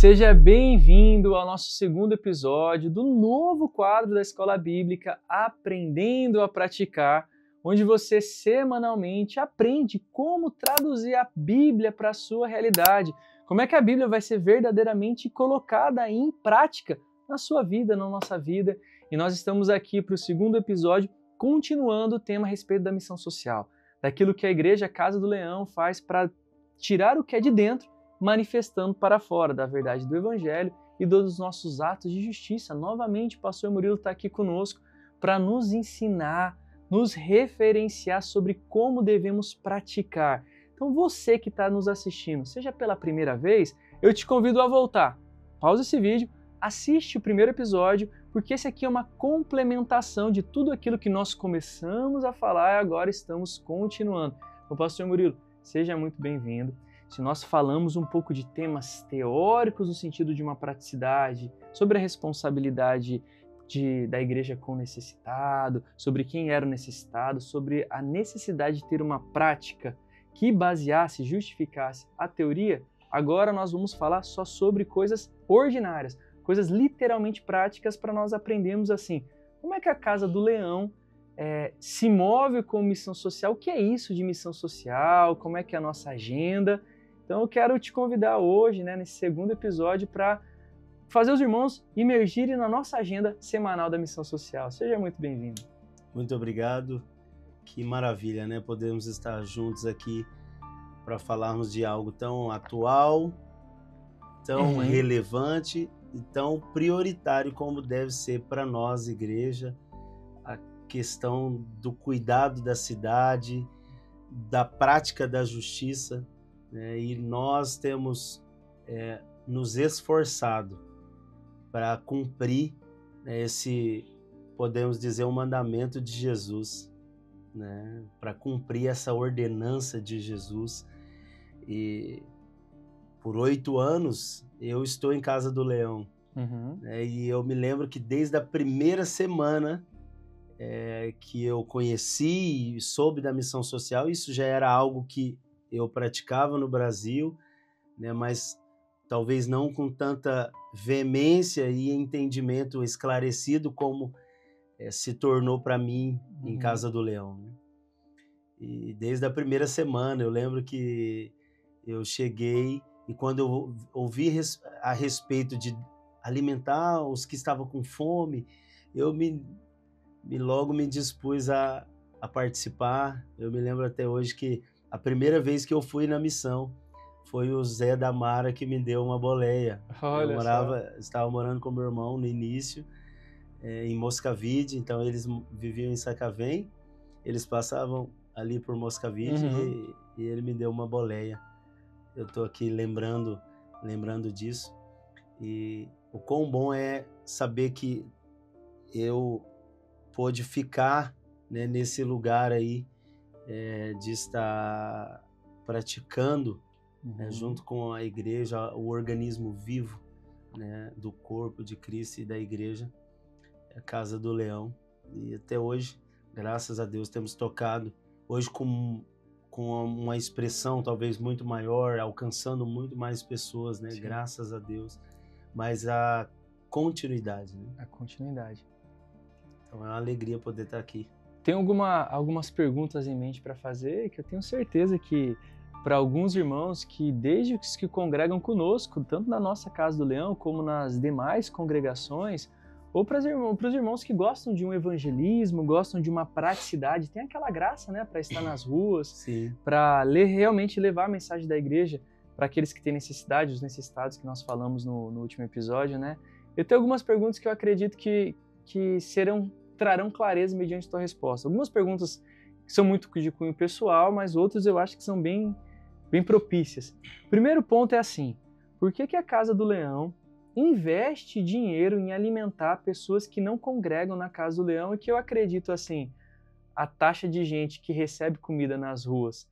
Seja bem-vindo ao nosso segundo episódio do novo quadro da Escola Bíblica Aprendendo a Praticar, onde você semanalmente aprende como traduzir a Bíblia para a sua realidade, como é que a Bíblia vai ser verdadeiramente colocada em prática na sua vida, na nossa vida. E nós estamos aqui para o segundo episódio, continuando o tema a respeito da missão social, daquilo que a Igreja Casa do Leão faz para tirar o que é de dentro, manifestando para fora da verdade do Evangelho e dos nossos atos de justiça. Novamente, o pastor Murilo está aqui conosco para nos ensinar, nos referenciar sobre como devemos praticar. Então você que está nos assistindo, seja pela primeira vez, eu te convido a voltar. Pausa esse vídeo, assiste o primeiro episódio, porque esse aqui é uma complementação de tudo aquilo que nós começamos a falar e agora estamos continuando. Então, pastor Murilo, seja muito bem-vindo. Se nós falamos um pouco de temas teóricos no sentido de uma praticidade, sobre a responsabilidade da igreja com o necessitado, sobre quem era o necessitado, sobre a necessidade de ter uma prática que baseasse, justificasse a teoria, agora nós vamos falar só sobre coisas ordinárias, coisas literalmente práticas para nós aprendermos assim, como é que a Casa do Leão se move com missão social, o que é isso de missão social, como é que é a nossa agenda. Então eu quero te convidar hoje, nesse segundo episódio, para fazer os irmãos imergirem na nossa agenda semanal da missão social. Seja muito bem-vindo. Muito obrigado. Que maravilha, Podemos estar juntos aqui para falarmos de algo tão atual, tão relevante e tão prioritário como deve ser para nós, igreja, a questão do cuidado da cidade, da prática da justiça. E nós temos nos esforçado para cumprir esse, podemos dizer, um mandamento de Jesus, para cumprir essa ordenança de Jesus. E por 8 anos eu estou em Casa do Leão, e eu me lembro que desde a primeira semana que eu conheci e soube da missão social, isso já era algo que eu praticava no Brasil, mas talvez não com tanta veemência e entendimento esclarecido como se tornou para mim em Casa do Leão. E desde a primeira semana eu lembro que eu cheguei e quando eu ouvi a respeito de alimentar os que estavam com fome, eu logo me dispus a participar. Eu me lembro até hoje que a primeira vez que eu fui na missão foi o Zé da Mara que me deu uma boleia. Estava morando com meu irmão no início, em Moscavide, então eles viviam em Sacavém, eles passavam ali por Moscavide e ele me deu uma boleia. Eu estou aqui lembrando disso, e o quão bom é saber que eu pude ficar nesse lugar aí, de estar praticando junto com a igreja, o organismo vivo do corpo de Cristo e da igreja, a Casa do Leão. E até hoje, graças a Deus, temos tocado, hoje com uma expressão talvez muito maior, alcançando muito mais pessoas, graças a Deus, mas a continuidade. A continuidade. Então é uma alegria poder estar aqui. Tem algumas perguntas em mente para fazer, que eu tenho certeza que para alguns irmãos que desde os que congregam conosco, tanto na nossa Casa do Leão como nas demais congregações, ou para os irmãos que gostam de um evangelismo, gostam de uma praticidade, tem aquela graça para estar nas ruas, para realmente levar a mensagem da igreja para aqueles que têm necessidade, os necessitados que nós falamos no último episódio. Eu tenho algumas perguntas que eu acredito que trarão clareza mediante tua resposta. Algumas perguntas que são muito de cunho pessoal, mas outras eu acho que são bem propícias. O primeiro ponto é assim: por que a Casa do Leão investe dinheiro em alimentar pessoas que não congregam na Casa do Leão e que eu acredito assim, a taxa de gente que recebe comida nas ruas,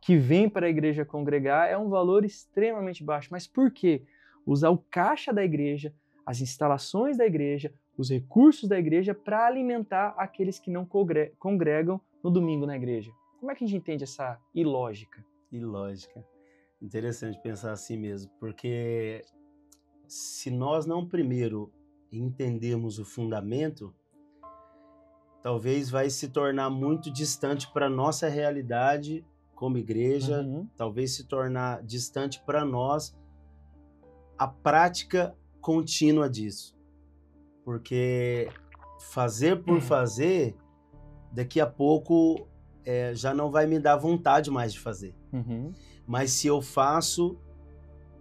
que vem para a igreja congregar, é um valor extremamente baixo. Mas por quê? Usar o caixa da igreja, as instalações da igreja, os recursos da igreja para alimentar aqueles que não congregam no domingo na igreja. Como é que a gente entende essa ilógica? Ilógica. Interessante pensar assim mesmo, porque se nós não primeiro entendermos o fundamento, talvez vai se tornar muito distante para a nossa realidade como igreja, talvez se tornar distante para nós a prática contínua disso. Porque fazer por fazer, daqui a pouco já não vai me dar vontade mais de fazer. Mas se eu faço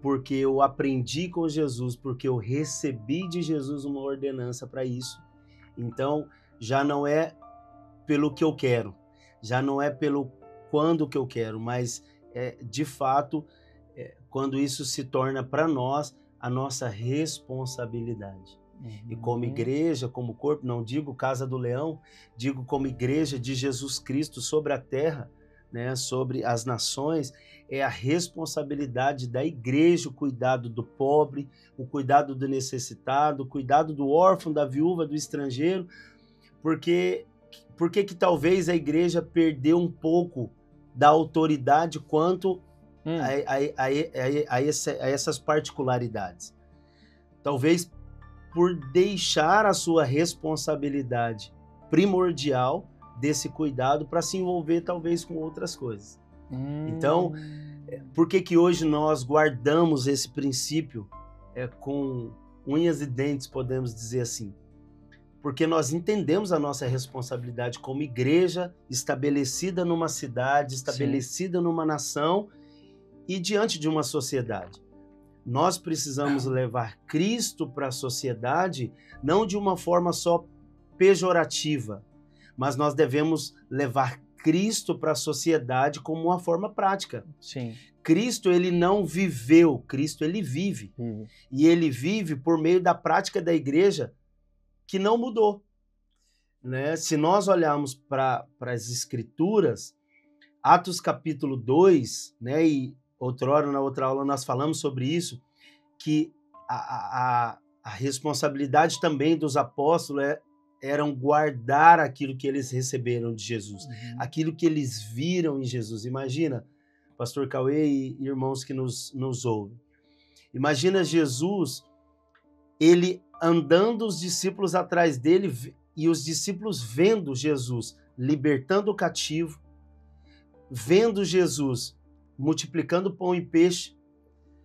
porque eu aprendi com Jesus, porque eu recebi de Jesus uma ordenança para isso, então já não é pelo que eu quero, já não é pelo quando que eu quero, mas de fato, quando isso se torna para nós a nossa responsabilidade. E como igreja, como corpo, não digo Casa do Leão, digo como igreja de Jesus Cristo sobre a terra, né, sobre as nações, é a responsabilidade da igreja o cuidado do pobre, o cuidado do necessitado, o cuidado do órfão, da viúva, do estrangeiro, porque que talvez a igreja perdeu um pouco da autoridade quanto a essas particularidades. Talvez por deixar a sua responsabilidade primordial desse cuidado para se envolver talvez com outras coisas. Então, por que hoje nós guardamos esse princípio com unhas e dentes, podemos dizer assim? Porque nós entendemos a nossa responsabilidade como igreja estabelecida numa cidade, estabelecida numa nação e diante de uma sociedade. Nós precisamos levar Cristo para a sociedade, não de uma forma só pejorativa, mas nós devemos levar Cristo para a sociedade como uma forma prática. Sim. Cristo, ele não viveu, Cristo, ele vive. E ele vive por meio da prática da igreja que não mudou. Né? Se nós olharmos para as Escrituras, Atos capítulo 2, né, e outrora, na outra aula, nós falamos sobre isso, que a responsabilidade também dos apóstolos eram guardar aquilo que eles receberam de Jesus, aquilo que eles viram em Jesus. Imagina, pastor Cauê e irmãos que nos ouvem, imagina Jesus, ele andando, os discípulos atrás dele, e os discípulos vendo Jesus libertando o cativo, vendo Jesus multiplicando pão e peixe,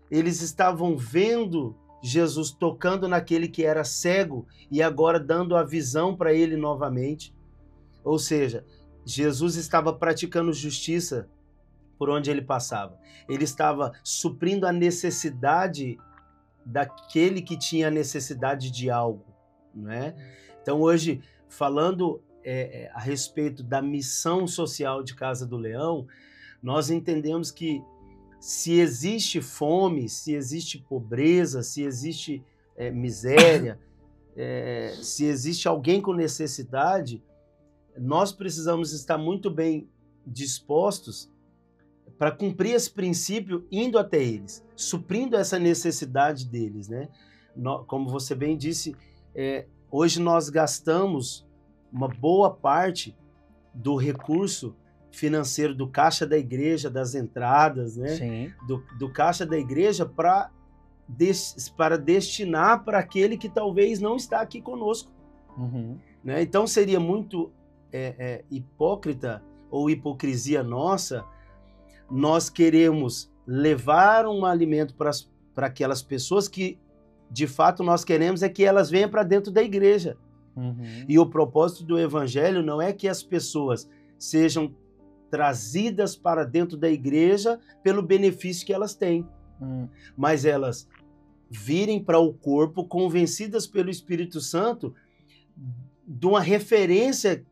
eles estavam vendo Jesus tocando naquele que era cego e agora dando a visão para ele novamente. Ou seja, Jesus estava praticando justiça por onde ele passava. Ele estava suprindo a necessidade daquele que tinha necessidade de algo, não é? Então hoje, falando a respeito da missão social de Casa do Leão, nós entendemos que se existe fome, se existe pobreza, se existe miséria, se existe alguém com necessidade, nós precisamos estar muito bem dispostos para cumprir esse princípio indo até eles, suprindo essa necessidade deles, né? Como você bem disse, hoje nós gastamos uma boa parte do recurso financeiro do caixa da igreja, das entradas, né? Sim. Do caixa da igreja para destinar para aquele que talvez não está aqui conosco. Né? Então seria muito hipócrita ou hipocrisia nossa nós queremos levar um alimento para aquelas pessoas que de fato nós queremos é que elas venham para dentro da igreja. E o propósito do evangelho não é que as pessoas sejam trazidas para dentro da igreja pelo benefício que elas têm, mas elas virem para o corpo convencidas pelo Espírito Santo de uma referência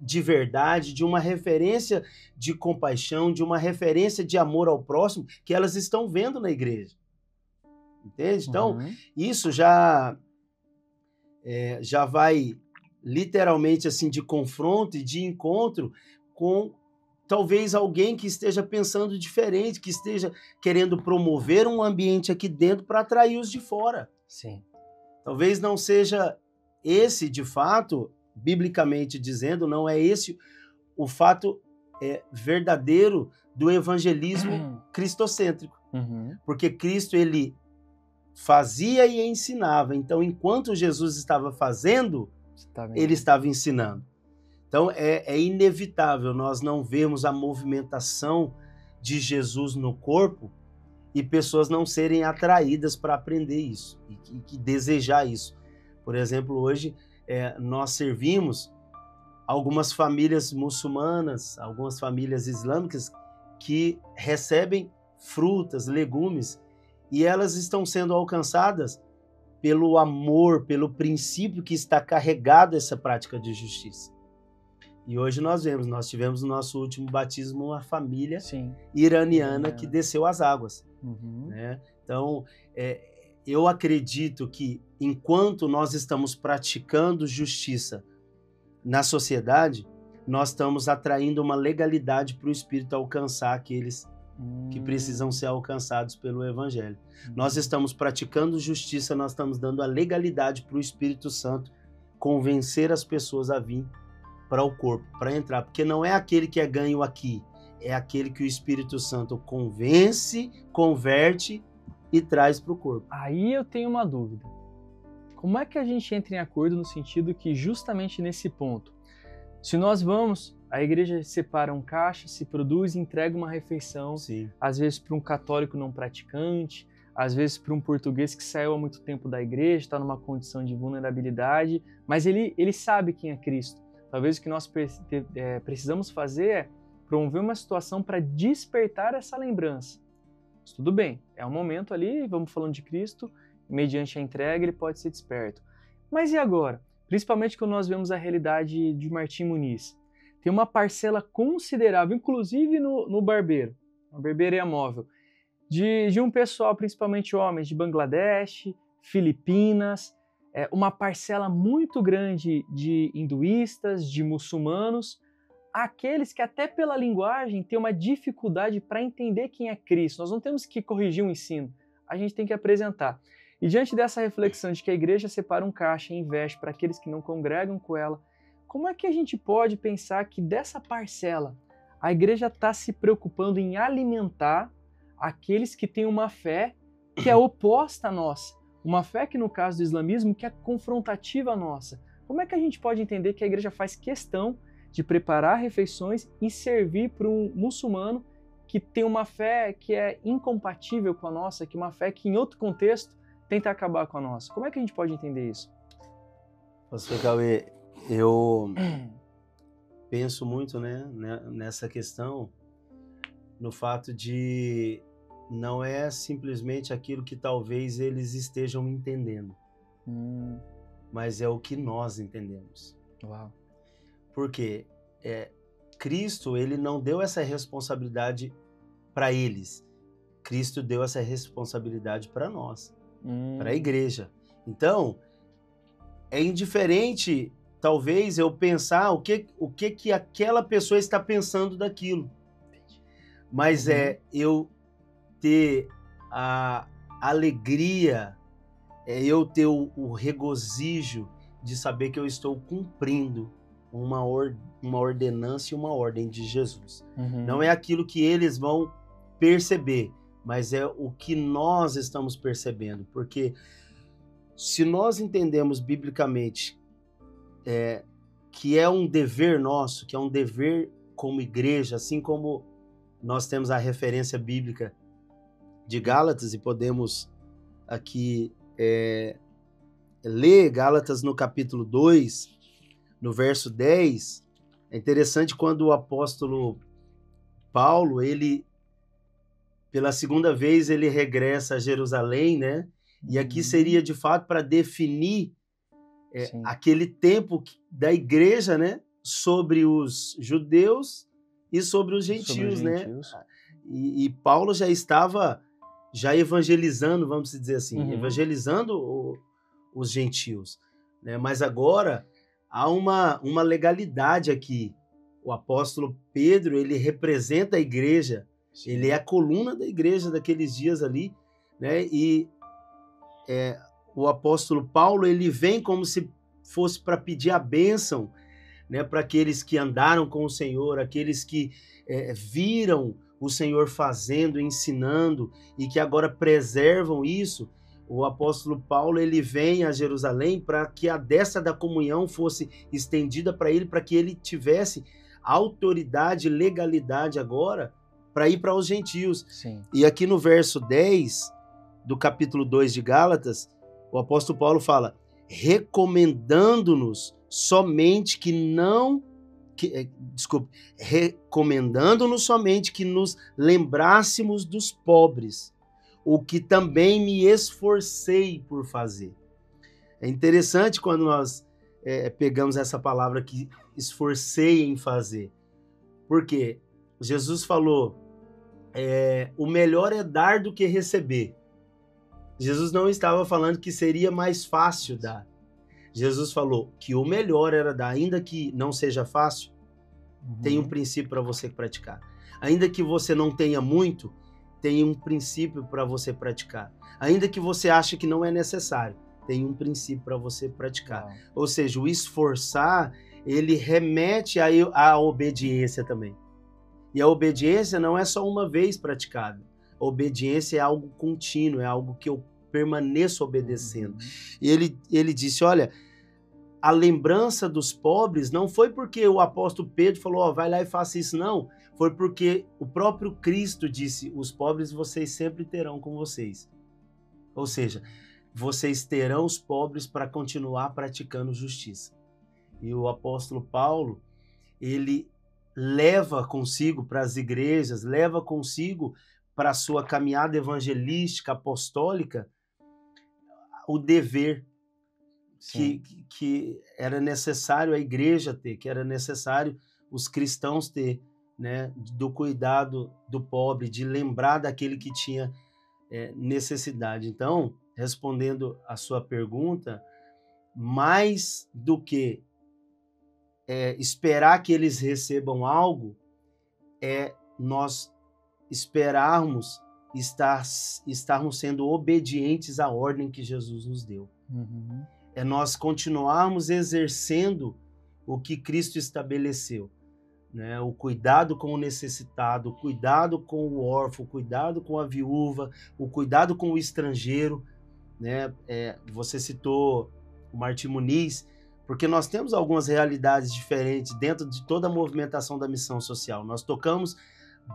de verdade, de uma referência de compaixão, de uma referência de amor ao próximo que elas estão vendo na igreja. Entende? Então, isso já vai literalmente assim de confronto e de encontro com talvez alguém que esteja pensando diferente, que esteja querendo promover um ambiente aqui dentro para atrair os de fora. Sim. Talvez não seja esse, de fato, biblicamente dizendo, não é esse o fato verdadeiro do evangelismo cristocêntrico. Porque Cristo, ele fazia e ensinava. Então, enquanto Jesus estava fazendo, ele estava ensinando. Então, é inevitável nós não vermos a movimentação de Jesus no corpo e pessoas não serem atraídas para aprender isso e desejar isso. Por exemplo, hoje nós servimos algumas famílias muçulmanas, algumas famílias islâmicas que recebem frutas, legumes, e elas estão sendo alcançadas pelo amor, pelo princípio que está carregado essa prática de justiça. E hoje nós tivemos no nosso último batismo uma família iraniana que desceu as águas. Né? Então, eu acredito que enquanto nós estamos praticando justiça na sociedade, nós estamos atraindo uma legalidade para o Espírito alcançar aqueles que precisam ser alcançados pelo Evangelho. Nós estamos praticando justiça, nós estamos dando a legalidade para o Espírito Santo convencer as pessoas a vir para o corpo, para entrar. Porque não é aquele que é ganho aqui, é aquele que o Espírito Santo convence, converte e traz para o corpo. Aí eu tenho uma dúvida. Como é que a gente entra em acordo no sentido que justamente nesse ponto, se nós vamos, a igreja separa um caixa, se produz, entrega uma refeição, às vezes para um católico não praticante, às vezes para um português que saiu há muito tempo da igreja, está numa condição de vulnerabilidade, mas ele sabe quem é Cristo. Talvez o que nós precisamos fazer é promover uma situação para despertar essa lembrança. Mas tudo bem, é um momento ali, vamos falando de Cristo, mediante a entrega ele pode ser desperto. Mas e agora? Principalmente quando nós vemos a realidade de Martim Muniz. Tem uma parcela considerável, inclusive no barbeiro, uma barbearia móvel, de um pessoal, principalmente homens, de Bangladesh, Filipinas, uma parcela muito grande de hinduístas, de muçulmanos, aqueles que até pela linguagem têm uma dificuldade para entender quem é Cristo. Nós não temos que corrigir o ensino, a gente tem que apresentar. E diante dessa reflexão de que a igreja separa um caixa e investe para aqueles que não congregam com ela, como é que a gente pode pensar que dessa parcela a igreja está se preocupando em alimentar aqueles que têm uma fé que é oposta à nossa? Uma fé que, no caso do islamismo, que é confrontativa à nossa. Como é que a gente pode entender que a igreja faz questão de preparar refeições e servir para um muçulmano que tem uma fé que é incompatível com a nossa, que é uma fé que, em outro contexto, tenta acabar com a nossa? Como é que a gente pode entender isso? Pastor Cauê, eu penso muito, né, nessa questão, no fato de não é simplesmente aquilo que talvez eles estejam entendendo, mas é o que nós entendemos. Uau. Porque Cristo, ele não deu essa responsabilidade para eles. Cristo deu essa responsabilidade para nós, para a igreja. Então, é indiferente, talvez, eu pensar o que aquela pessoa está pensando daquilo. Mas eu ter a alegria, eu ter o regozijo de saber que eu estou cumprindo uma ordenança e uma ordem de Jesus. Não é aquilo que eles vão perceber, mas é o que nós estamos percebendo. Porque se nós entendemos biblicamente que é um dever nosso, que é um dever como igreja, assim como nós temos a referência bíblica de Gálatas, e podemos aqui ler Gálatas no capítulo 2, no verso 10, é interessante quando o apóstolo Paulo, ele, pela segunda vez, ele regressa a Jerusalém, né? E aqui seria, de fato, para definir aquele tempo da igreja, né? Sobre os judeus e sobre os gentios, né? E Paulo já estava evangelizando, vamos dizer assim, evangelizando os gentios, né? Mas agora há uma legalidade aqui. O apóstolo Pedro, ele representa a igreja, ele é a coluna da igreja daqueles dias ali, né? E o apóstolo Paulo, ele vem como se fosse para pedir a bênção, né, para aqueles que andaram com o Senhor, aqueles que viram o Senhor fazendo, ensinando, e que agora preservam isso. o apóstolo Paulo, ele vem a Jerusalém para que a destra da comunhão fosse estendida para ele, para que ele tivesse autoridade, legalidade agora para ir para os gentios. Sim. E aqui no verso 10 do capítulo 2 de Gálatas, o apóstolo Paulo fala, recomendando-nos somente recomendando-nos somente que nos lembrássemos dos pobres, o que também me esforcei por fazer. É interessante quando nós pegamos essa palavra que esforcei em fazer. Por quê? Jesus falou, o melhor é dar do que receber. Jesus não estava falando que seria mais fácil dar. Jesus falou que o melhor era dar, ainda que não seja fácil, tem um princípio para você praticar. Ainda que você não tenha muito, tem um princípio para você praticar. Ainda que você ache que não é necessário, tem um princípio para você praticar. Uau. Ou seja, o esforçar, ele remete à obediência também. E a obediência não é só uma vez praticada. A obediência é algo contínuo, é algo que eu permaneço obedecendo. E ele disse, olha, a lembrança dos pobres não foi porque o apóstolo Pedro falou, vai lá e faça isso, não. Foi porque o próprio Cristo disse, os pobres vocês sempre terão com vocês. Ou seja, vocês terão os pobres para continuar praticando justiça. E o apóstolo Paulo, ele leva consigo para as igrejas, leva consigo para a sua caminhada evangelística, apostólica, o dever que era necessário a igreja ter, que era necessário os cristãos ter, né, do cuidado do pobre, de lembrar daquele que tinha necessidade. Então, respondendo a sua pergunta, mais do que esperar que eles recebam algo, nós esperarmos estarmos sendo obedientes à ordem que Jesus nos deu. É nós continuarmos exercendo o que Cristo estabeleceu, né? O cuidado com o necessitado, o cuidado com o órfão, o cuidado com a viúva, o cuidado com o estrangeiro, né? Você citou o Martim Muniz, porque nós temos algumas realidades diferentes dentro de toda a movimentação da missão social. Nós tocamos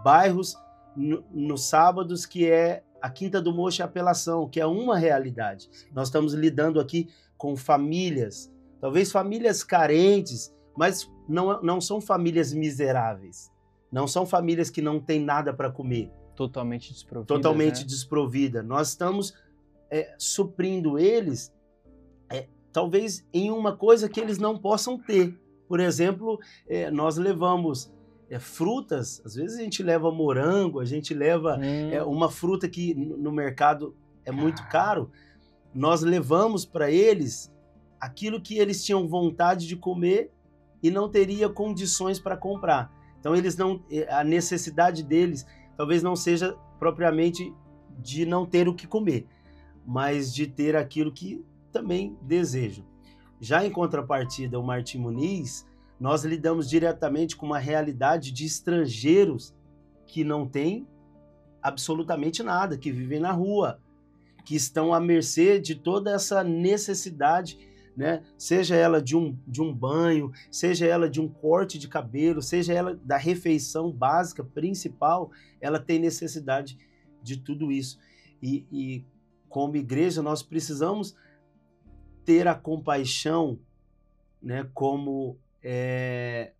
bairros nos sábados, que é a Quinta do Mocho e a Apelação, que é uma realidade. Nós estamos lidando aqui com famílias, talvez famílias carentes, mas não são famílias miseráveis. Não são famílias que não têm nada para comer. Totalmente desprovidas. Totalmente né? desprovida. Nós estamos suprindo eles, talvez em uma coisa que eles não possam ter. Por exemplo, nós levamos frutas, às vezes a gente leva morango, a gente leva uma fruta que no mercado é muito caro, nós levamos para eles aquilo que eles tinham vontade de comer e não teria condições para comprar. Então a necessidade deles talvez não seja propriamente de não ter o que comer, mas de ter aquilo que também desejam. Já em contrapartida, o Martim Muniz, nós lidamos diretamente com uma realidade de estrangeiros que não têm absolutamente nada, que vivem na rua, que estão à mercê de toda essa necessidade, né? Seja ela de um banho, seja ela de um corte de cabelo, seja ela da refeição básica, principal, ela tem necessidade de tudo isso. E como igreja, nós precisamos ter a compaixão, né, como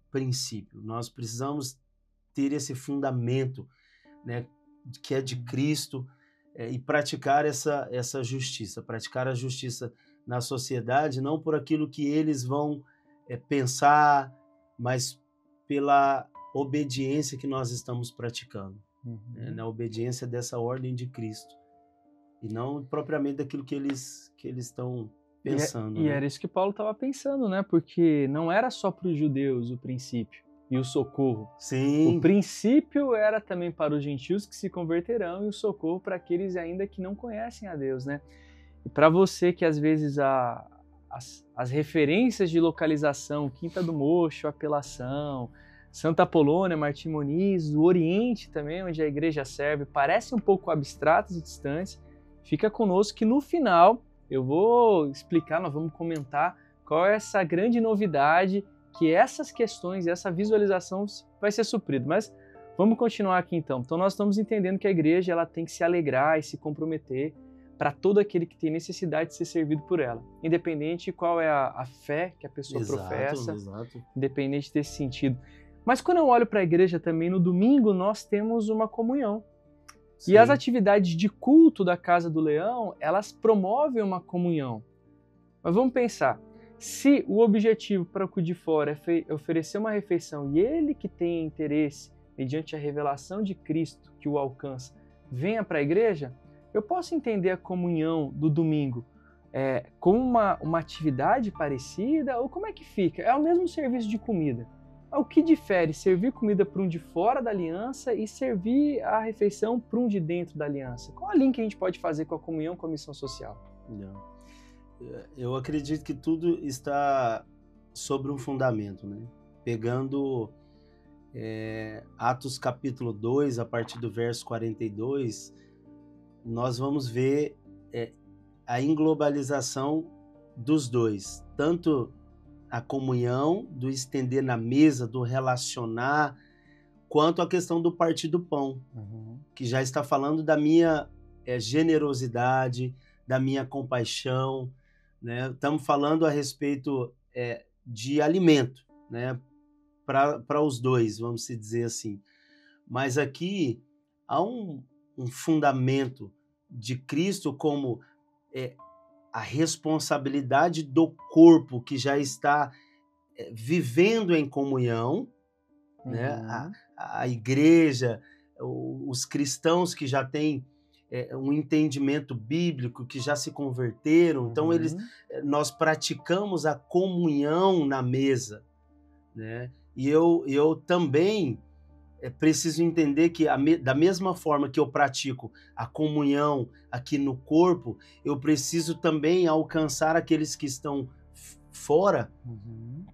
princípio. Nós precisamos ter esse fundamento, né, que é de Cristo, e praticar essa justiça, praticar a justiça na sociedade, não por aquilo que eles vão pensar, mas pela obediência que nós estamos praticando, na obediência dessa ordem de Cristo, e não propriamente daquilo que eles estão pensando. E era isso que Paulo estava pensando, né? Porque não era só para os judeus o princípio e o socorro. Sim. O princípio era também para os gentios que se converterão e o socorro para aqueles ainda que não conhecem a Deus, né? E para você que às vezes as referências de localização, Quinta do Mocho, Apelação, Santa Apolônia, Martim Muniz, o Oriente também, onde a igreja serve, parecem um pouco abstratas e distantes, Fica conosco que no final eu vou explicar, nós vamos comentar qual é essa grande novidade que essas questões, essa visualização vai ser suprida. Mas vamos continuar aqui então. Então nós estamos entendendo que a igreja ela tem que se alegrar e se comprometer para todo aquele que tem necessidade de ser servido por ela. Independente de qual é a fé que a pessoa professa, independente desse sentido. Mas quando eu olho para a igreja também, no domingo nós temos uma comunhão. Sim. E as atividades de culto da Casa do Leão, elas promovem uma comunhão. Mas vamos pensar, se o objetivo para o de fora é oferecer uma refeição e ele que tem interesse, mediante a revelação de Cristo que o alcança, venha para a igreja, eu posso entender a comunhão do domingo como uma atividade parecida ou como é que fica? É o mesmo serviço de comida. O que difere servir comida para um de fora da aliança e servir a refeição para um de dentro da aliança? Qual a link que a gente pode fazer com a comunhão com a missão social? Eu acredito que tudo está sobre um fundamento, né? Pegando Atos capítulo 2, a partir do verso 42, nós vamos ver a englobalização dos dois, tanto a comunhão, do estender na mesa, do relacionar, quanto a questão do partir do pão, que já está falando da minha generosidade, da minha compaixão, né? Estamos falando a respeito de alimento, né? Para os dois, vamos dizer assim. Mas aqui há um fundamento de Cristo como a responsabilidade do corpo que já está vivendo em comunhão, né? A igreja, os cristãos que já têm um entendimento bíblico, que já se converteram, então nós praticamos a comunhão na mesa, né? E eu também preciso entender que da mesma forma que eu pratico a comunhão aqui no corpo, eu preciso também alcançar aqueles que estão fora,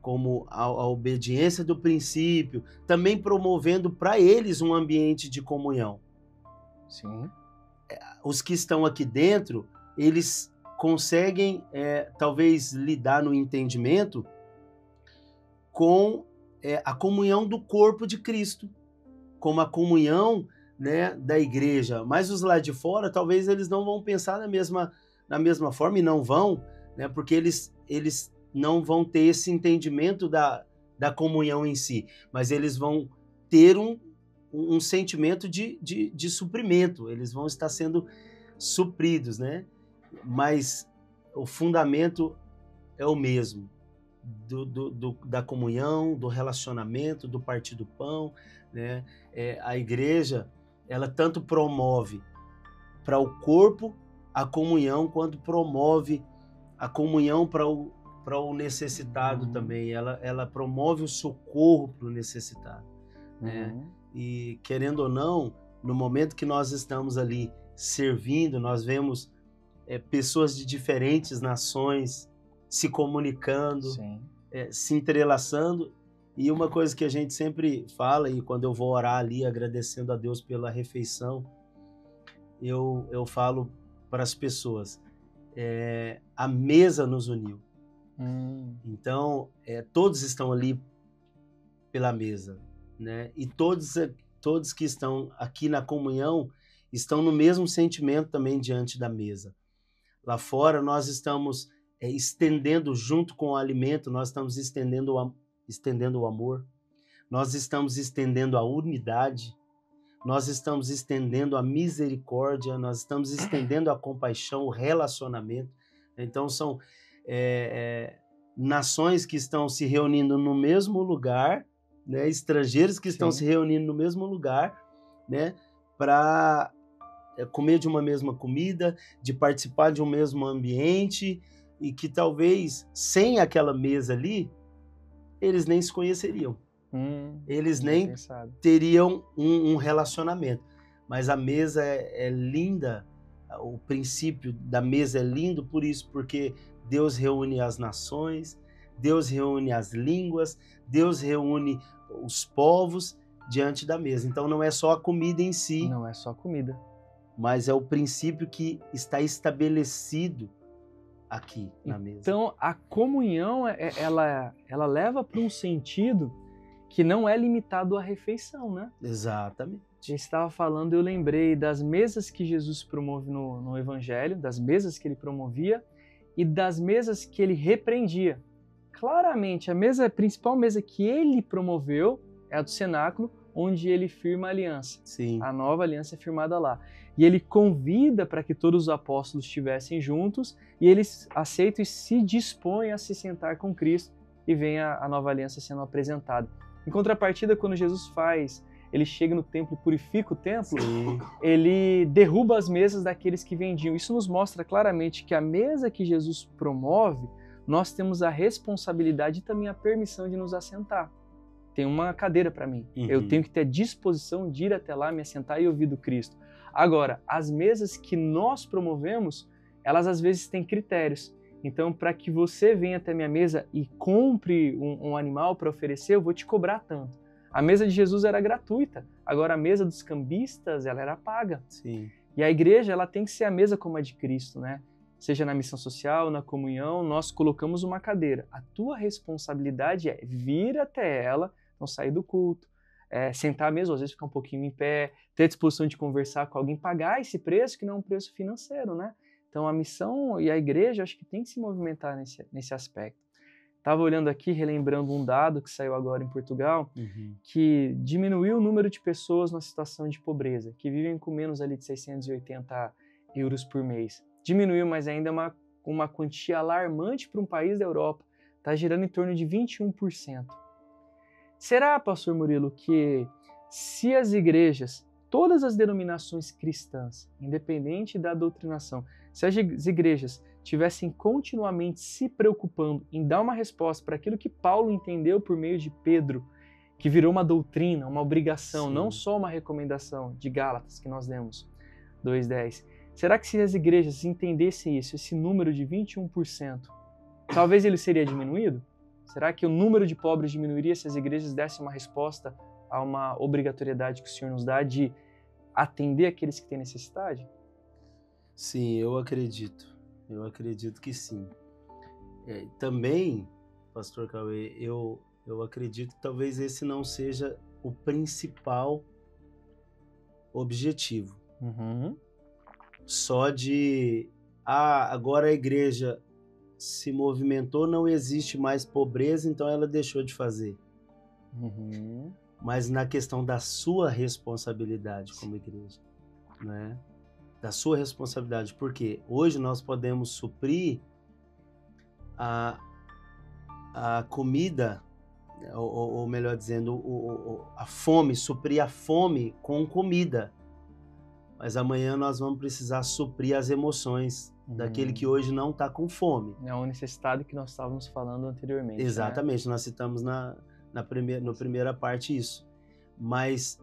como a obediência do princípio, também promovendo para eles um ambiente de comunhão. Sim. Os que estão aqui dentro, eles conseguem talvez lidar no entendimento com a comunhão do corpo de Cristo, como a comunhão, né, da igreja. Mas os lá de fora, talvez eles não vão pensar na mesma forma, e não vão, né, porque eles não vão ter esse entendimento da comunhão em si, mas eles vão ter um sentimento de suprimento, eles vão estar sendo supridos, né? Mas o fundamento é o mesmo, da comunhão, do relacionamento, do partir do pão, né? A igreja, ela tanto promove para o corpo a comunhão, quanto promove a comunhão para o necessitado também. Ela promove o socorro para o necessitado, né? E querendo ou não, no momento que nós estamos ali servindo, nós vemos pessoas de diferentes nações se comunicando, se entrelaçando. E uma coisa que a gente sempre fala, e quando eu vou orar ali agradecendo a Deus pela refeição, eu falo para as pessoas, a mesa nos uniu. Então, todos estão ali pela mesa, né? E todos que estão aqui na comunhão estão no mesmo sentimento também diante da mesa. Lá fora nós estamos estendendo, junto com o alimento, nós estamos estendendo o amor, nós estamos estendendo a unidade, nós estamos estendendo a misericórdia, nós estamos estendendo a compaixão, o relacionamento. Então são nações que estão se reunindo no mesmo lugar, né? Estrangeiros que estão se reunindo no mesmo lugar, né? Para comer de uma mesma comida, de participar de um mesmo ambiente, e que talvez sem aquela mesa ali, eles nem se conheceriam. Eles nem teriam um relacionamento. Mas a mesa é linda, o princípio da mesa é lindo por isso, porque Deus reúne as nações, Deus reúne as línguas, Deus reúne os povos diante da mesa. Então não é só a comida em si. Não é só a comida. mas é o princípio que está estabelecido aqui na mesa. Então, a comunhão, ela leva para um sentido que não é limitado à refeição, né? Exatamente. Você estava falando, eu lembrei das mesas que Jesus promove no Evangelho, das mesas que ele promovia e das mesas que ele repreendia. Claramente, a principal mesa que ele promoveu é a do cenáculo, onde ele firma a aliança. Sim. A nova aliança é firmada lá. E ele convida para que todos os apóstolos estivessem juntos e eles aceitam e se dispõem a se sentar com Cristo e vem a nova aliança sendo apresentada. Em contrapartida, quando Jesus ele chega no templo e purifica o templo, Sim. ele derruba as mesas daqueles que vendiam. Isso nos mostra claramente que a mesa que Jesus promove, nós temos a responsabilidade e também a permissão de nos assentar. Tem uma cadeira para mim. Uhum. Eu tenho que ter a disposição de ir até lá, me assentar e ouvir do Cristo. Agora, as mesas que nós promovemos, elas às vezes têm critérios. Então, para que você venha até minha mesa e compre um animal para oferecer, eu vou te cobrar tanto. A mesa de Jesus era gratuita. Agora, a mesa dos cambistas, ela era paga. Sim. E a igreja, ela tem que ser a mesa como a de Cristo, né? Seja na missão social, na comunhão, nós colocamos uma cadeira. A tua responsabilidade é vir até ela, não sair do culto, sentar mesmo, às vezes ficar um pouquinho em pé, ter a disposição de conversar com alguém, pagar esse preço que não é um preço financeiro, né? Então a missão e a igreja, acho que tem que se movimentar nesse aspecto. Estava olhando aqui, relembrando um dado que saiu agora em Portugal, que diminuiu o número de pessoas na situação de pobreza, que vivem com menos ali de 680 euros por mês. Diminuiu, mas ainda é uma quantia alarmante para um país da Europa. Está girando em torno de 21%. Será, pastor Murilo, que se as igrejas, todas as denominações cristãs, independente da doutrinação, se as igrejas tivessem continuamente se preocupando em dar uma resposta para aquilo que Paulo entendeu por meio de Pedro, que virou uma doutrina, uma obrigação, Sim. não só uma recomendação de Gálatas que nós lemos, 2:10. Será que se as igrejas entendessem isso, esse número de 21%, talvez ele seria diminuído? Será que o número de pobres diminuiria se as igrejas dessem uma resposta a uma obrigatoriedade que o Senhor nos dá de atender aqueles que têm necessidade? Sim, eu acredito. Eu acredito que sim. Também, pastor Cauê, eu acredito que talvez esse não seja o principal objetivo. Só de, agora a igreja se movimentou, não existe mais pobreza, então ela deixou de fazer. Mas na questão da sua responsabilidade como igreja, né? Da sua responsabilidade, porque hoje nós podemos suprir a comida, ou melhor dizendo, a fome, suprir a fome com comida. Mas amanhã nós vamos precisar suprir as emoções daquele que hoje não está com fome. É uma necessidade que nós estávamos falando anteriormente. Exatamente, né? Nós citamos na primeira parte isso. Mas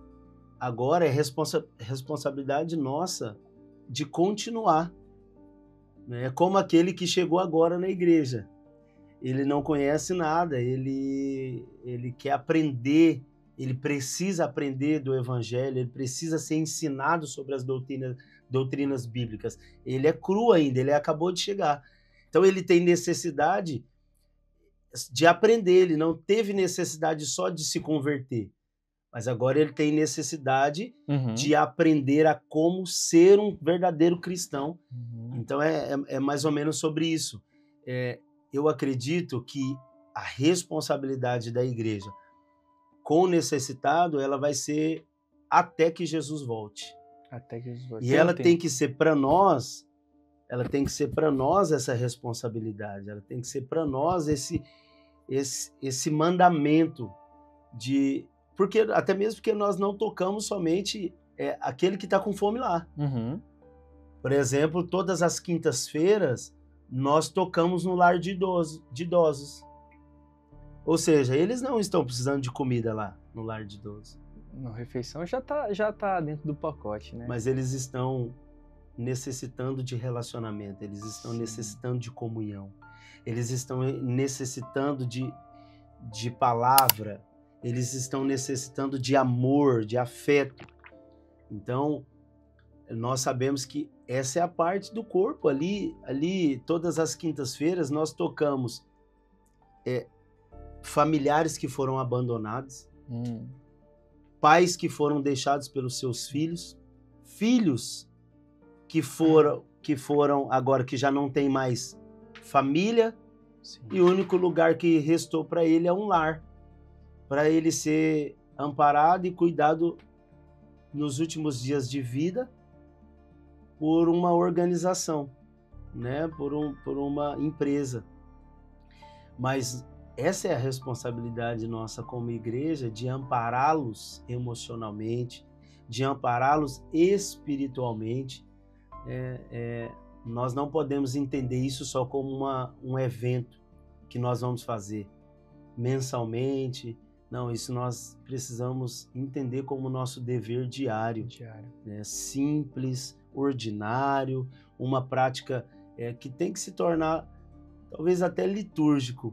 agora é responsabilidade nossa de continuar. É como aquele que chegou agora na igreja. Ele não conhece nada, ele quer aprender, ele precisa aprender do evangelho, ele precisa ser ensinado sobre as doutrinas bíblicas. Ele é cru ainda, ele acabou de chegar. Então ele tem necessidade de aprender, ele não teve necessidade só de se converter, mas agora ele tem necessidade de aprender a como ser um verdadeiro cristão. Então é mais ou menos sobre isso. Eu acredito que a responsabilidade da igreja com o necessitado, ela vai ser até que Jesus volte. Até que Jesus volte. E ela tem que ser para nós, essa responsabilidade, ela tem que ser para nós esse mandamento de... Porque, até mesmo porque nós não tocamos somente aquele que está com fome lá. Por exemplo, todas as quintas-feiras, nós tocamos no lar de idosos. Ou seja, eles não estão precisando de comida lá no lar de idosos. Na refeição já tá dentro do pacote, né? Mas eles estão necessitando de relacionamento, eles estão necessitando de comunhão, eles estão necessitando de palavra, eles estão necessitando de amor, de afeto. Então, nós sabemos que essa é a parte do corpo. Ali todas as quintas-feiras nós tocamos familiares que foram abandonados, pais que foram deixados pelos seus filhos, filhos que foram agora que já não tem mais família. Sim. E o único lugar que restou para ele é um lar, para ele ser amparado e cuidado nos últimos dias de vida por uma organização, né? por uma empresa. Mas essa é a responsabilidade nossa como igreja, de ampará-los emocionalmente, de ampará-los espiritualmente. Nós não podemos entender isso só como um evento que nós vamos fazer mensalmente. Não, isso nós precisamos entender como nosso dever diário. Né? Simples, ordinário, uma prática que tem que se tornar talvez até litúrgico.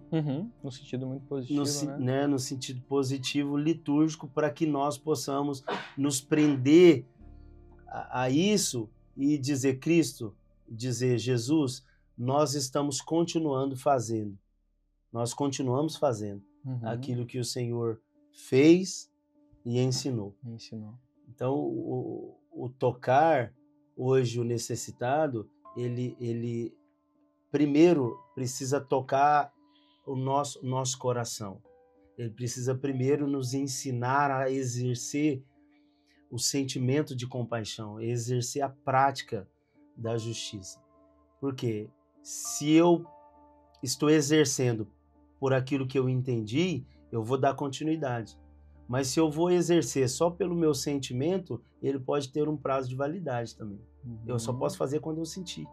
No sentido muito positivo, né? No sentido positivo, litúrgico, para que nós possamos nos prender a isso e dizer: Cristo, dizer Jesus, nós estamos continuando fazendo. Nós continuamos fazendo aquilo que o Senhor fez e ensinou. Então, o tocar hoje o necessitado, ele primeiro precisa tocar o nosso coração. Ele precisa primeiro nos ensinar a exercer o sentimento de compaixão, exercer a prática da justiça. Porque se eu estou exercendo por aquilo que eu entendi, eu vou dar continuidade. Mas se eu vou exercer só pelo meu sentimento, ele pode ter um prazo de validade também. Eu só posso fazer quando eu sentir.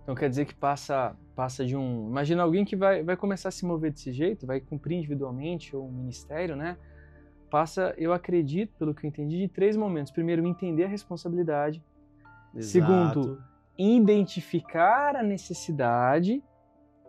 Então quer dizer que passa de um... Imagina alguém que vai começar a se mover desse jeito, vai cumprir individualmente ou um ministério, né? Passa, eu acredito, pelo que eu entendi, de 3 momentos. Primeiro, entender a responsabilidade. Exato. Segundo, identificar a necessidade,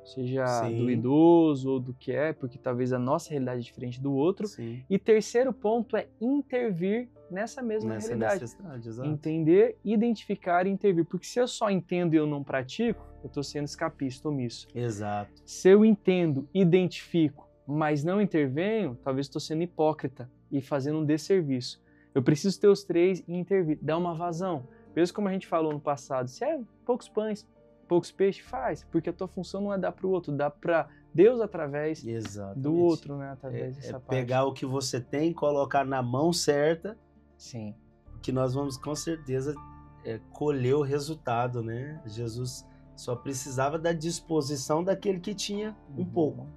seja Sim. do idoso ou do que porque talvez a nossa realidade é diferente do outro. Sim. E terceiro ponto é intervir nessa mesma realidade. Exato. Entender, identificar e intervir. Porque se eu só entendo e eu não pratico, eu estou sendo escapista, omisso. Exato. Se eu entendo, identifico, mas não intervenho, talvez estou sendo hipócrita e fazendo um desserviço. Eu preciso ter os 3 e intervir, dar uma vazão. Mesmo como a gente falou no passado, se é poucos pães, poucos peixes, faz, porque a tua função não é dar para o outro, dá para Deus através do outro, né? Através dessa parte. Pegar o que você tem, colocar na mão certa. Sim. Que nós vamos com certeza colher o resultado, né? Jesus só precisava da disposição daquele que tinha um pouco,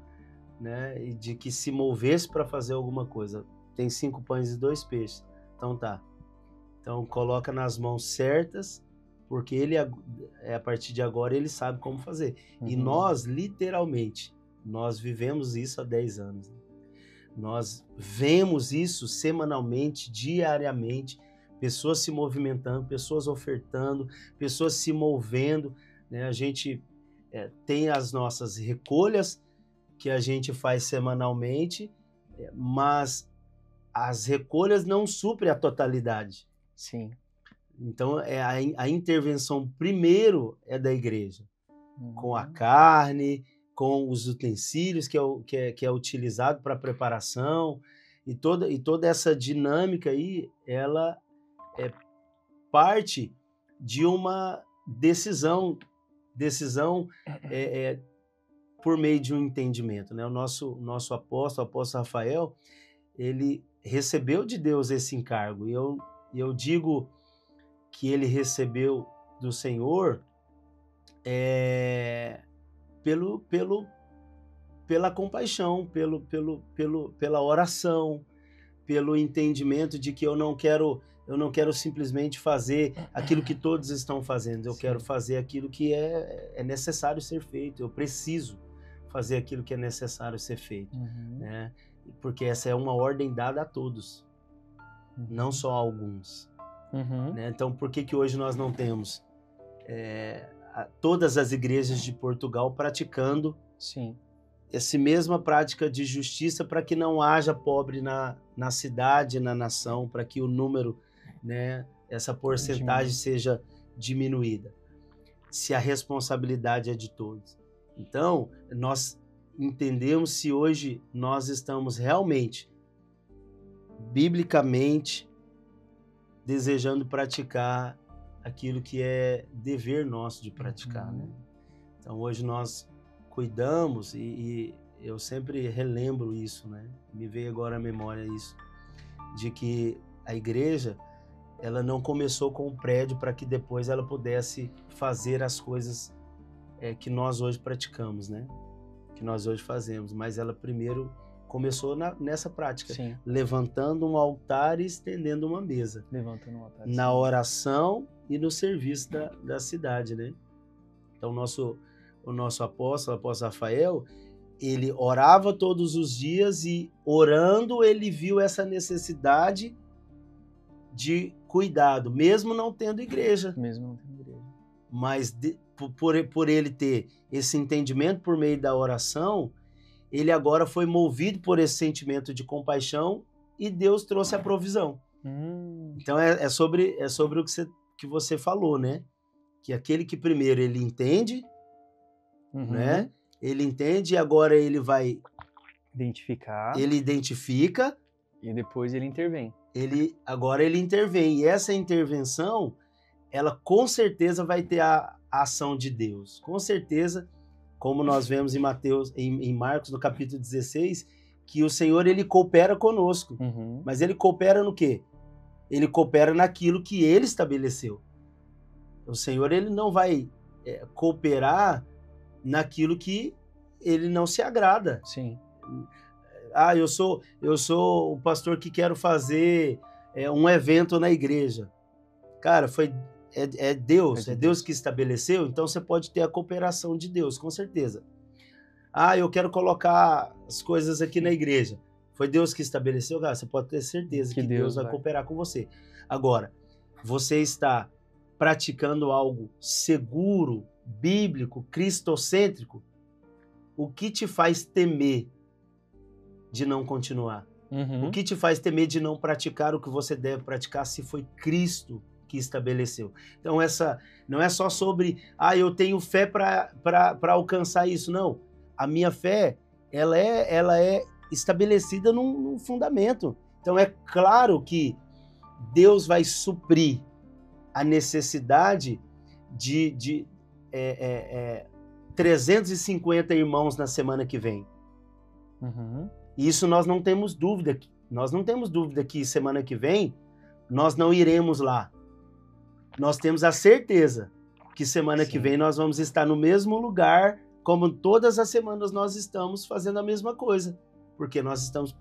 né? E de que se movesse para fazer alguma coisa. Tem 5 pães e 2 peixes. Então tá. Então coloca nas mãos certas, porque ele, a partir de agora, ele sabe como fazer. E nós, literalmente, nós vivemos isso há 10 anos. Nós vemos isso semanalmente, diariamente, pessoas se movimentando, pessoas ofertando, pessoas se movendo, né? A gente tem as nossas recolhas que a gente faz semanalmente, mas as recolhas não suprem a totalidade. Sim. Então, a intervenção primeiro é da igreja, com a carne, com os utensílios que é utilizado para preparação, e toda essa dinâmica aí, ela é parte de uma decisão por meio de um entendimento, né? O nosso apóstolo, o apóstolo Rafael, ele recebeu de Deus esse encargo, e eu digo que ele recebeu do Senhor pela compaixão, pela oração, pelo entendimento de que eu não quero simplesmente fazer aquilo que todos estão fazendo, eu quero fazer aquilo que é necessário ser feito, eu preciso fazer aquilo que é necessário ser feito, né? Porque essa é uma ordem dada a todos, não só a alguns. Né? Então, por que hoje nós não temos todas as igrejas de Portugal praticando essa mesma prática de justiça, para que não haja pobre na cidade, na nação, para que o número, né, essa porcentagem seja diminuída, se a responsabilidade é de todos. Então, nós entendemos se hoje nós estamos realmente, biblicamente, desejando praticar aquilo que é dever nosso de praticar, né? Então, hoje nós cuidamos e eu sempre relembro isso, né? Me veio agora à memória isso, de que a igreja, ela não começou com um prédio para que depois ela pudesse fazer as coisas que nós hoje praticamos, né? Que nós hoje fazemos, mas ela primeiro começou nessa prática, sim, levantando um altar e estendendo uma mesa, levantando um altar, na oração e no serviço da cidade, né? Então o nosso apóstolo Rafael, ele orava todos os dias e orando ele viu essa necessidade de cuidado, mesmo não tendo igreja. Mesmo não tendo igreja. Mas por ele ter esse entendimento por meio da oração, ele agora foi movido por esse sentimento de compaixão e Deus trouxe a provisão. Então é sobre o que você falou, né? Que aquele que primeiro ele entende, né? Ele entende e agora ele vai identificar. Ele identifica. E depois ele intervém. Agora ele intervém. E essa intervenção, ela com certeza vai ter a ação de Deus. Com certeza, como nós vemos em Marcos, no capítulo 16, que o Senhor, ele coopera conosco. Mas ele coopera no quê? Ele coopera naquilo que ele estabeleceu. O Senhor, ele não vai cooperar naquilo que ele não se agrada. Sim. Ah, eu sou o pastor que quero fazer um evento na igreja. Cara, é Deus que estabeleceu, então você pode ter a cooperação de Deus, com certeza. Ah, eu quero colocar as coisas aqui na igreja. Foi Deus que estabeleceu, cara, você pode ter certeza que Deus vai cooperar com você. Agora, você está praticando algo seguro, bíblico, cristocêntrico, o que te faz temer de não continuar? O que te faz temer de não praticar o que você deve praticar se foi Cristo que estabeleceu? Então não é só sobre, eu tenho fé para alcançar isso, não. A minha fé, ela é estabelecida num fundamento. Então é claro que Deus vai suprir a necessidade de 350 irmãos na semana que vem. Isso nós não temos dúvida. Nós não temos dúvida que semana que vem nós não iremos lá. Nós temos a certeza que semana que vem nós vamos estar no mesmo lugar, como todas as semanas nós estamos fazendo a mesma coisa, porque nós estamos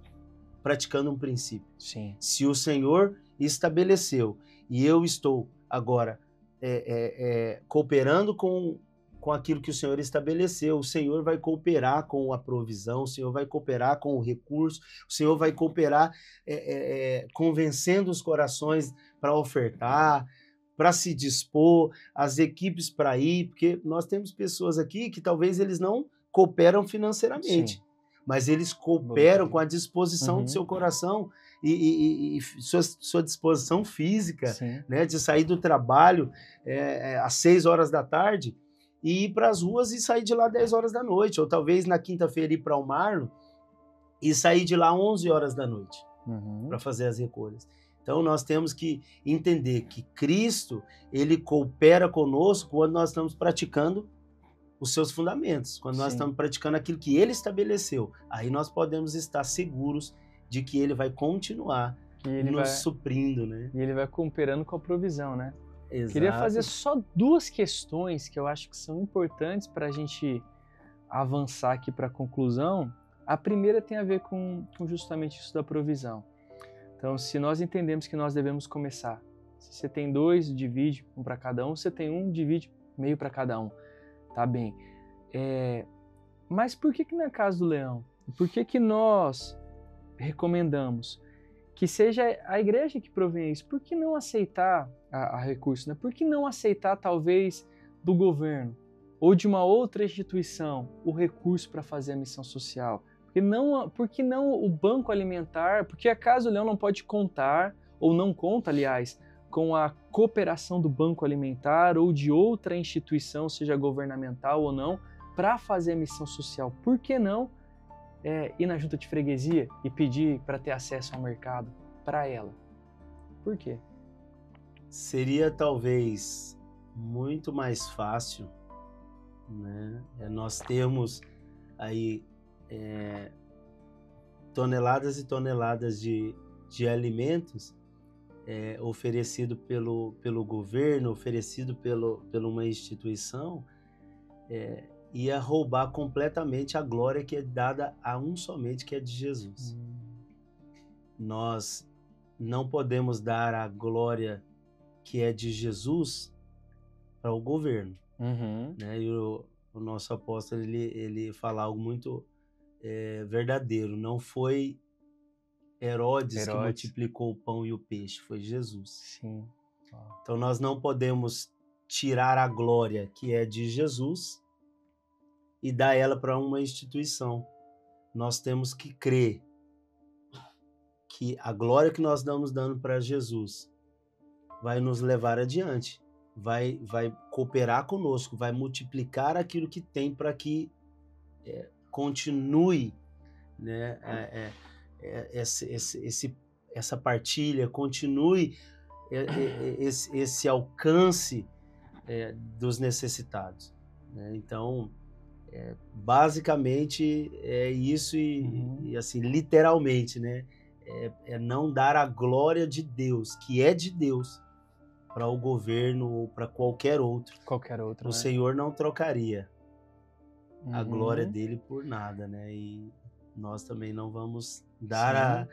praticando um princípio. Sim. Se o Senhor estabeleceu e eu estou agora cooperando com aquilo que o Senhor estabeleceu, o Senhor vai cooperar com a provisão, o Senhor vai cooperar com o recurso, o Senhor vai cooperar convencendo os corações para ofertar, para se dispor, as equipes para ir, porque nós temos pessoas aqui que talvez eles não cooperam financeiramente, sim, mas eles cooperam com a disposição do seu coração e sua disposição física, né, de sair do trabalho às 6 horas da tarde e ir para as ruas e sair de lá 10 horas da noite, ou talvez na quinta-feira ir para o Marno e sair de lá 11 horas da noite para fazer as recolhas. Então nós temos que entender que Cristo, ele coopera conosco quando nós estamos praticando os seus fundamentos, quando nós estamos praticando aquilo que ele estabeleceu. Aí nós podemos estar seguros de que ele vai continuar suprindo, né? E ele vai cooperando com a provisão, né? Exato. Queria fazer só 2 questões que eu acho que são importantes para a gente avançar aqui para a conclusão. A primeira tem a ver com justamente isso da provisão. Então, se nós entendemos que nós devemos começar, se você tem 2, divide um para cada um, se você tem 1, divide meio para cada um. Tá bem. Mas por que na casa do leão? Por que nós recomendamos que seja a igreja que provenha isso? Por que não aceitar a recurso, né? Por que não aceitar, talvez, do governo ou de uma outra instituição o recurso para fazer a missão social? Por que não o banco alimentar? Porque a Casa do Leão não pode contar, ou não conta, aliás, com a cooperação do Banco Alimentar ou de outra instituição, seja governamental ou não, para fazer a missão social. Por que não ir na junta de freguesia e pedir para ter acesso ao mercado para ela? Por quê? Seria talvez muito mais fácil, né? Nós temos aí toneladas e toneladas de alimentos oferecido pelo governo, oferecido por uma instituição, ia roubar completamente a glória que é dada a um somente, que é de Jesus. Nós não podemos dar a glória que é de Jesus para o governo. Né? E o nosso apóstolo ele fala algo muito verdadeiro. Não foi Herodes que multiplicou o pão e o peixe, foi Jesus. Sim. Então nós não podemos tirar a glória que é de Jesus e dar ela para uma instituição. Nós temos que crer que a glória que nós estamos dando para Jesus vai nos levar adiante, vai cooperar conosco, vai multiplicar aquilo que tem para que continue, né, essa partilha, continue esse alcance dos necessitados. Né? Então, basicamente é isso e assim, literalmente, né? Não dar a glória de Deus, que é de Deus, para o governo ou para qualquer outro. O Senhor não trocaria a glória dele por nada, né? E nós também não vamos dar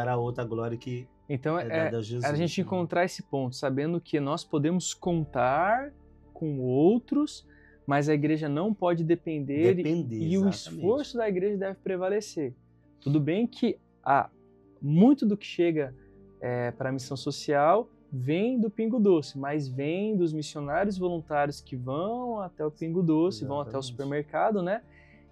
a outra glória que então, dada a Jesus. A gente encontrar esse ponto, sabendo que nós podemos contar com outros, mas a igreja não pode depender e o esforço da igreja deve prevalecer. Tudo bem que muito do que chega para a missão social vem do Pingo Doce, mas vem dos missionários voluntários que vão até o Pingo Doce, vão até o supermercado, né?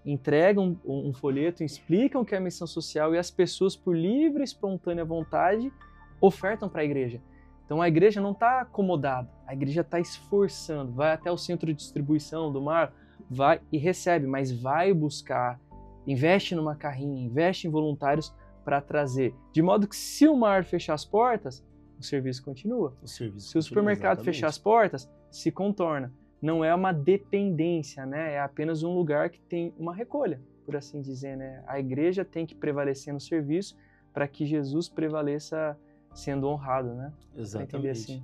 Entregam um folheto, explicam o que é a missão social e as pessoas, por livre e espontânea vontade, ofertam para a igreja. Então a igreja não está acomodada, a igreja está esforçando, vai até o centro de distribuição do mar, vai e recebe, mas vai buscar, investe numa carrinha, investe em voluntários para trazer. De modo que se o mar fechar as portas, o serviço continua. Se o supermercado fechar as portas, se contorna. Não é uma dependência, né? É apenas um lugar que tem uma recolha, por assim dizer, né? A igreja tem que prevalecer no serviço para que Jesus prevaleça sendo honrado, né? Exatamente. Assim.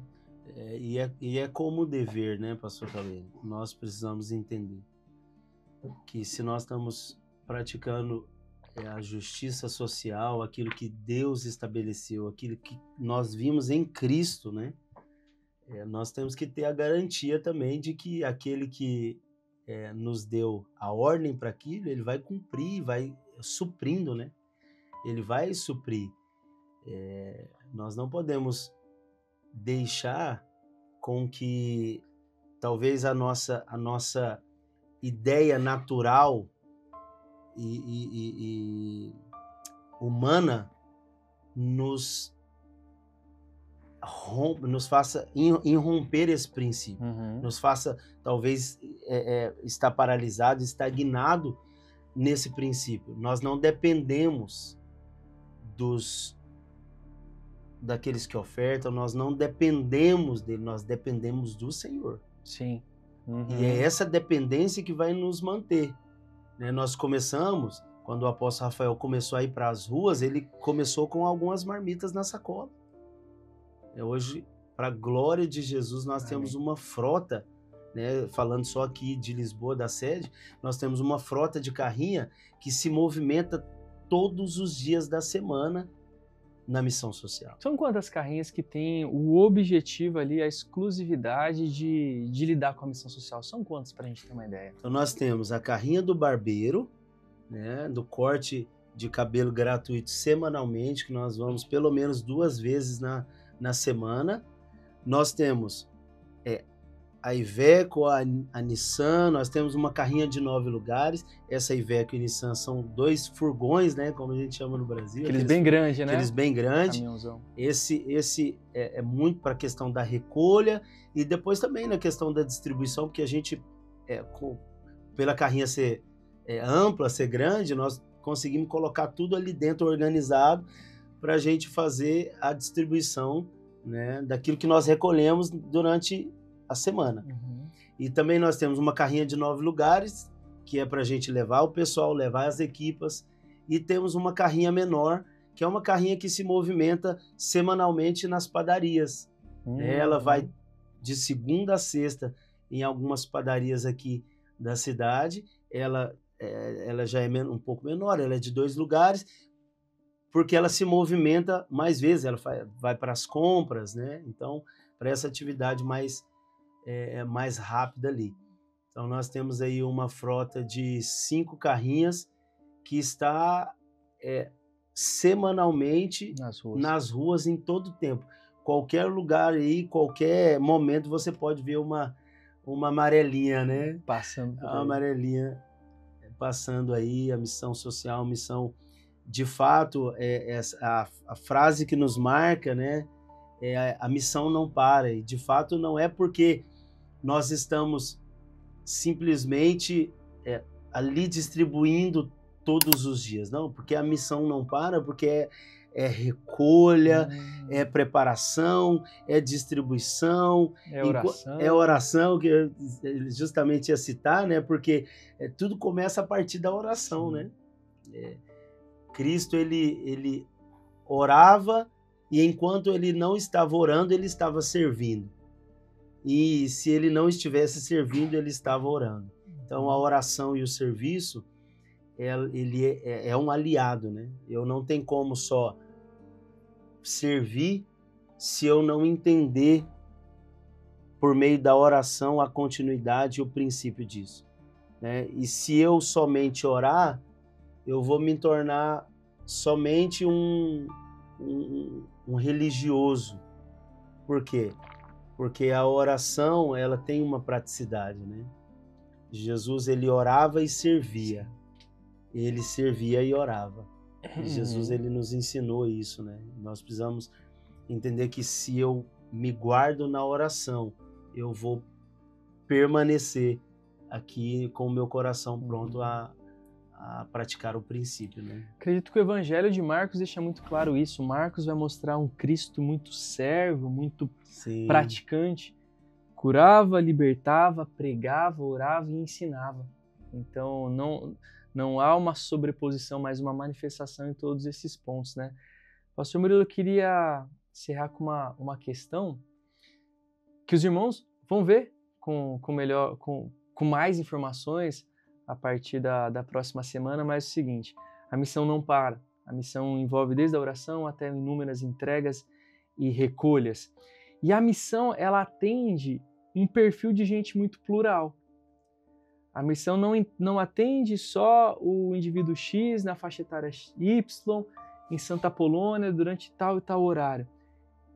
E é como dever, né, pastor Caleb? Nós precisamos entender que se nós estamos praticando a justiça social, aquilo que Deus estabeleceu, aquilo que nós vimos em Cristo, né? Nós temos que ter a garantia também de que aquele que nos deu a ordem para aquilo, ele vai cumprir, vai suprindo, né? Ele vai suprir. Nós não podemos deixar com que talvez a nossa ideia natural e humana nos faça irromper esse princípio, nos faça talvez estar paralisado, estagnado nesse princípio. Nós não dependemos daqueles que ofertam, nós não dependemos dele, nós dependemos do Senhor. Sim. E é essa dependência que vai nos manter. Né? Nós começamos, quando o apóstolo Rafael começou a ir para as ruas, ele começou com algumas marmitas na sacola. Hoje, para a glória de Jesus, nós temos uma frota, né? Falando só aqui de Lisboa, da sede, nós temos uma frota de carrinha que se movimenta todos os dias da semana na missão social. São quantas carrinhas que têm o objetivo ali, a exclusividade de lidar com a missão social? São quantas, para a gente ter uma ideia? Então nós temos a carrinha do barbeiro, né, do corte de cabelo gratuito semanalmente, que nós vamos pelo menos 2 vezes na semana. Nós temos a Iveco, a Nissan, nós temos uma carrinha de 9 lugares. Essa Iveco e Nissan são 2 furgões, né, como a gente chama no Brasil. Aqueles bem grandes, né? Aqueles bem grandes. Caminhãozão. Esse é muito para a questão da recolha e depois também na questão da distribuição, porque a gente, pela carrinha ser ampla, ser grande, nós conseguimos colocar tudo ali dentro organizado para a gente fazer a distribuição, né, daquilo que nós recolhemos durante a semana. Uhum. E também nós temos uma carrinha de 9 lugares, que é para a gente levar o pessoal, levar as equipas, e temos uma carrinha menor, que é uma carrinha que se movimenta semanalmente nas padarias. Ela vai de segunda a sexta em algumas padarias aqui da cidade. Ela já é um pouco menor, ela é de 2 lugares, porque ela se movimenta mais vezes, ela vai para as compras, né? Então, para essa atividade mais rápida ali. Então, nós temos aí uma frota de 5 carrinhas que está semanalmente nas ruas em todo o tempo. Qualquer lugar aí, qualquer momento, você pode ver uma amarelinha, né? Passando por aí. Uma amarelinha passando aí, a missão social, a missão, de fato, a frase que nos marca, né? A missão não para. E, de fato, não é porque nós estamos simplesmente ali distribuindo todos os dias, não, porque a missão não para, porque é recolha, é preparação, é distribuição, é oração, que eu justamente ia citar, né? Porque tudo começa a partir da oração, né? Cristo, ele orava e enquanto ele não estava orando, ele estava servindo. E se ele não estivesse servindo, ele estava orando. Então, a oração e o serviço, ele é um aliado, né? Eu não tenho como só servir se eu não entender, por meio da oração, a continuidade e o princípio disso, né? E se eu somente orar, eu vou me tornar somente um religioso. Por quê? Porque a oração, ela tem uma praticidade, né? Jesus, ele orava e servia. Ele servia e orava. E Jesus, ele nos ensinou isso, né? Nós precisamos entender que se eu me guardo na oração, eu vou permanecer aqui com o meu coração pronto a praticar o princípio, né? Acredito que o Evangelho de Marcos deixa muito claro isso. Marcos vai mostrar um Cristo muito servo, muito praticante. Curava, libertava, pregava, orava e ensinava. Então, não há uma sobreposição, mas uma manifestação em todos esses pontos, né? Pastor Murilo, eu queria encerrar com uma questão que os irmãos vão ver com mais informações a partir da próxima semana, mas é o seguinte: a missão não para. A missão envolve desde a oração até inúmeras entregas e recolhas. E a missão, ela atende um perfil de gente muito plural. A missão não atende só o indivíduo X na faixa etária Y, em Santa Apolônia, durante tal e tal horário.